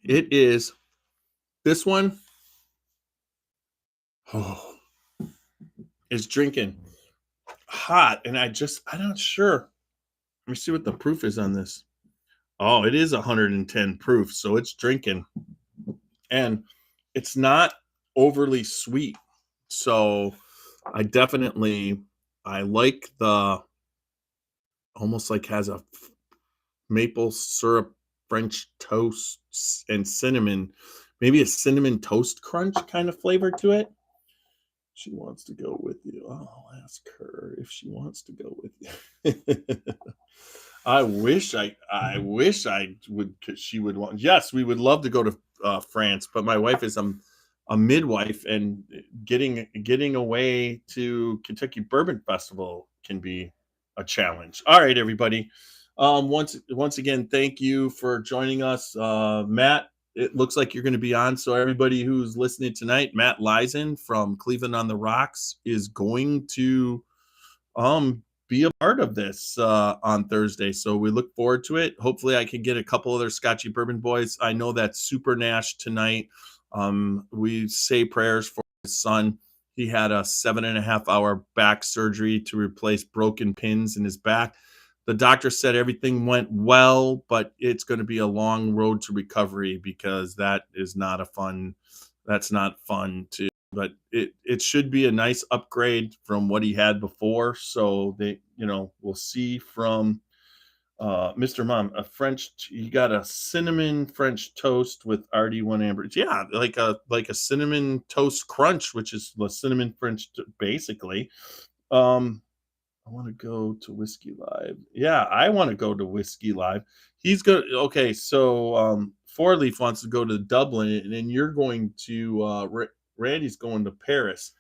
Speaker 1: it is this one. Oh, is drinking hot, and I'm not sure. Let me see what the proof is on this. Oh, it is 110 proof, so it's drinking, and it's not overly sweet. So I like the almost like has a maple syrup French toast and cinnamon, maybe a cinnamon toast crunch kind of flavor to it. She wants to go with you. I'll ask her if she wants to go with you. I wish I would. She would want. Yes, we would love to go to France, but my wife is a midwife, and getting away to Kentucky Bourbon Festival can be a challenge. All right, everybody. Once again, thank you for joining us, Matt. It looks like you're going to be on. So everybody who's listening tonight, Matt Leisen from Cleveland on the Rocks is going to be a part of this on Thursday. So we look forward to it. Hopefully I can get a couple other Scotchy Bourbon boys. I know that Super Nash tonight. We say prayers for his son. He had a 7.5 hour back surgery to replace broken pins in his back. The doctor said everything went well, but it's going to be a long road to recovery because that's not fun to, but it should be a nice upgrade from what he had before. So we'll see from Mr. Mom, he got a cinnamon French toast with RD1 amber. Yeah, like a cinnamon toast crunch, which is the cinnamon French basically. I want to go to Whiskey Live. Yeah, I want to go to Whiskey Live. He's good. Okay, so Four Leaf wants to go to Dublin, and then you're going to Randy's going to Paris.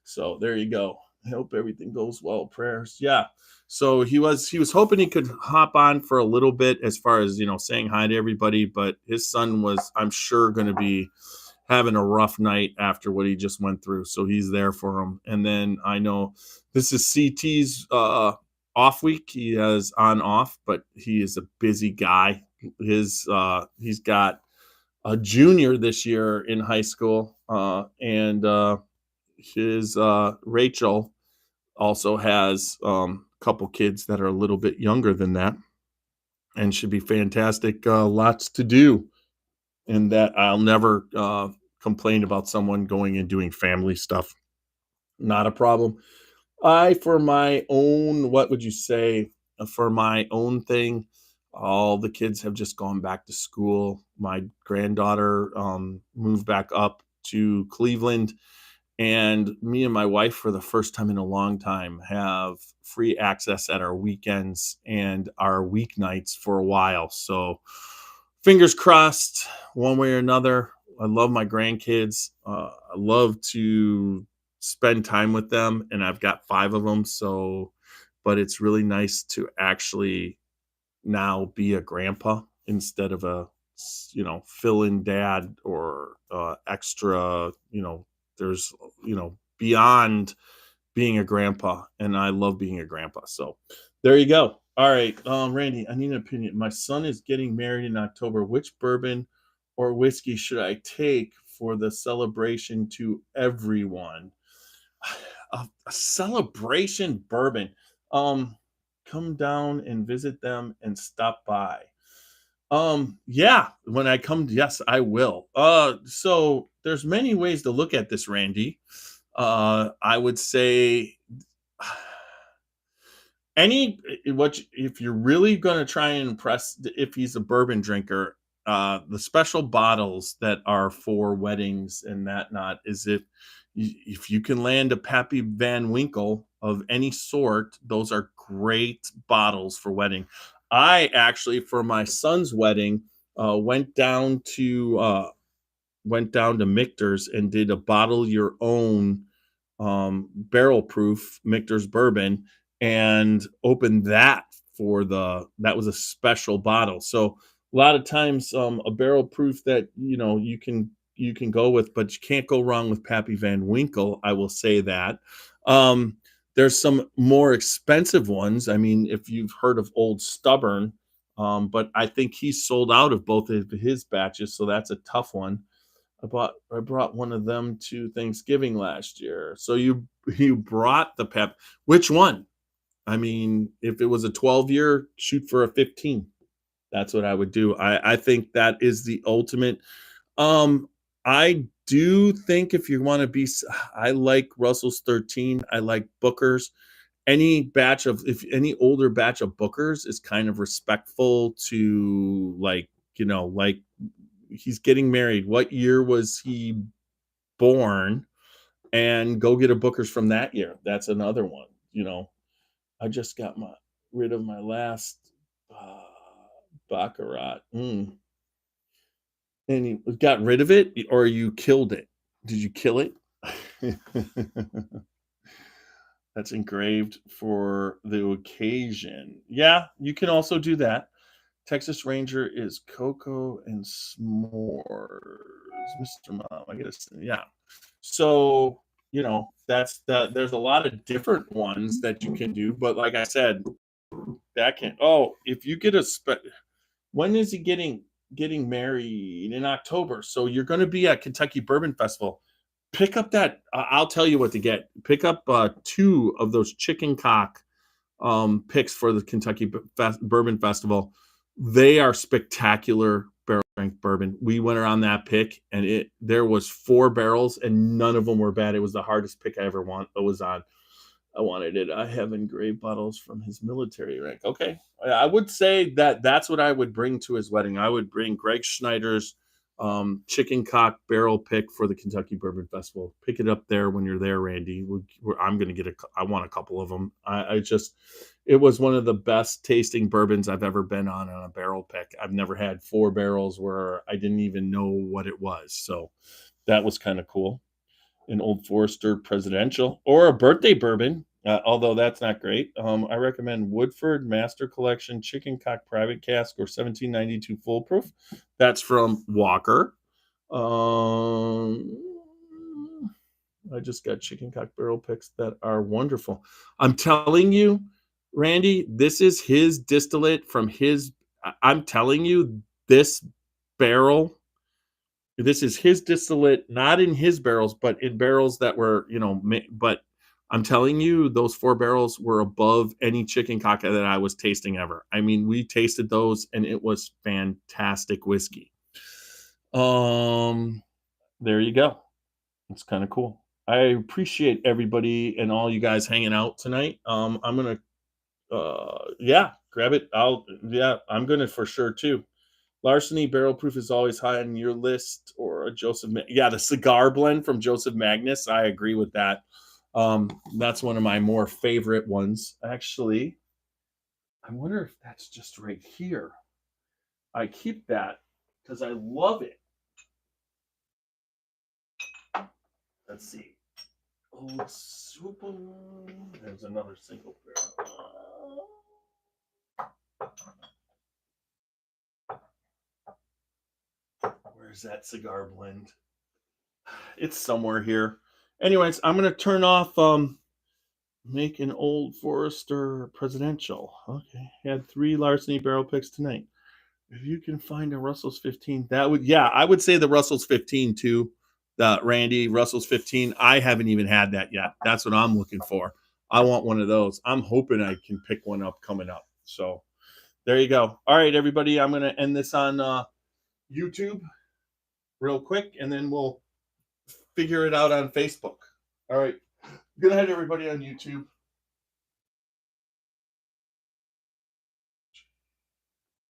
Speaker 1: So there you go. I hope everything goes well. Prayers. Yeah. So he was hoping he could hop on for a little bit as far as saying hi to everybody, but his son was, I'm sure, going to be having a rough night after what he just went through. So he's there for him. And then I know this is CT's off week. He has on off, but he is a busy guy. He's got a junior this year in high school, and his Rachel also has a couple kids that are a little bit younger than that, and should be fantastic. Lots to do, and that I'll never complain about someone going and doing family stuff. Not a problem. I, for my own, what would you say, for my own thing, all the kids have just gone back to school. My granddaughter moved back up to Cleveland, and me and my wife, for the first time in a long time, have free access at our weekends and our weeknights for a while. So, fingers crossed, one way or another. I love my grandkids. I love to spend time with them, and I've got 5 of them. So, but it's really nice to actually now be a grandpa instead of a fill-in dad or extra. There's beyond being a grandpa, and I love being a grandpa. So there you go. All right, Randy, I need an opinion. My son is getting married in October. Which bourbon or whiskey should I take for the celebration to everyone? A celebration bourbon. Um, Come down and visit them and stop by. Yeah, when I come, yes, I will. So there's many ways to look at this, Randy. I would say any what if you're really going to try and impress if he's a bourbon drinker, the special bottles that are for weddings and that not is if you can land a Pappy Van Winkle of any sort, those are great bottles for wedding. I actually, for my son's wedding, went down to Michter's and did a bottle your own barrel proof Michter's bourbon and opened that that was a special bottle. So a lot of times a barrel proof that you can go with, but you can't go wrong with Pappy Van Winkle. I will say that. Um, there's some more expensive ones. I mean, if you've heard of Old Stubborn, but I think he's sold out of both of his batches, so that's a tough one. I brought one of them to Thanksgiving last year. So you brought the pep. Which one? I mean, if it was a 12-year, shoot for a 15. That's what I would do. I think that is the ultimate. I do think if you want to I like Russell's 13. I like Booker's. If any older batch of Booker's is kind of respectful to like he's getting married. What year was he born? And go get a Booker's from that year. That's another one. I just got rid of my last uh, Baccarat. And you got rid of it, or you killed it? Did you kill it? That's engraved for the occasion. Yeah, you can also do that. Texas Ranger is cocoa and s'mores. Mr. Mom, I guess. Yeah. So, that's there's a lot of different ones that you can do, but like I said, if you get when is he getting married? In October. So you're going to be at Kentucky Bourbon Festival. Pick up that I'll tell you what to get. Pick up 2 of those chicken cock picks for the Kentucky Bourbon Festival. They are spectacular barrel strength bourbon. We went around that pick, and there was 4 barrels, and none of them were bad. It was the hardest pick I ever was on. I wanted it. I have engraved bottles from his military rank. Okay, I would say that's what I would bring to his wedding. I would bring Greg Schneider's chicken cock barrel pick for the Kentucky Bourbon Festival. Pick it up there when you're there, Randy. I'm going to get I want a couple of them. It was one of the best tasting bourbons I've ever been on a barrel pick. I've never had 4 barrels where I didn't even know what it was. So that was kind of cool. An Old Forester Presidential or a birthday bourbon, although that's not great. I recommend Woodford Master Collection Chicken Cock Private Cask or 1792 Full Proof. That's from Walker. I just got chicken cock barrel picks that are wonderful. I'm telling you, Randy, this is his distillate from his. I'm telling you, this barrel. This is his distillate, not in his barrels, but in barrels that were, but I'm telling you, those 4 barrels were above any chicken cock that I was tasting ever. I mean, we tasted those and it was fantastic whiskey. there you go. It's kind of cool. I appreciate everybody and all you guys hanging out tonight. I'm gonna yeah, grab it. I'm gonna for sure too. Larceny barrel proof is always high on your list, or a yeah, the cigar blend from Joseph Magnus. I agree with that. That's one of my more favorite ones. Actually, I wonder if that's just right here. I keep that because I love it. Let's see. Old Super. There's another single barrel. Where's that cigar blend? It's somewhere here. Anyways, I'm gonna turn off make an Old Forester presidential. Okay. Had 3 larceny barrel picks tonight. If you can find a Russell's 15, that would, yeah, I would say the Russell's 15 too. The Randy Russell's 15. I haven't even had that yet. That's what I'm looking for. I want one of those. I'm hoping I can pick one up coming up. So there you go. All right, everybody. I'm gonna end this on YouTube real quick, and then we'll figure it out on Facebook. All right. Good night, everybody on YouTube.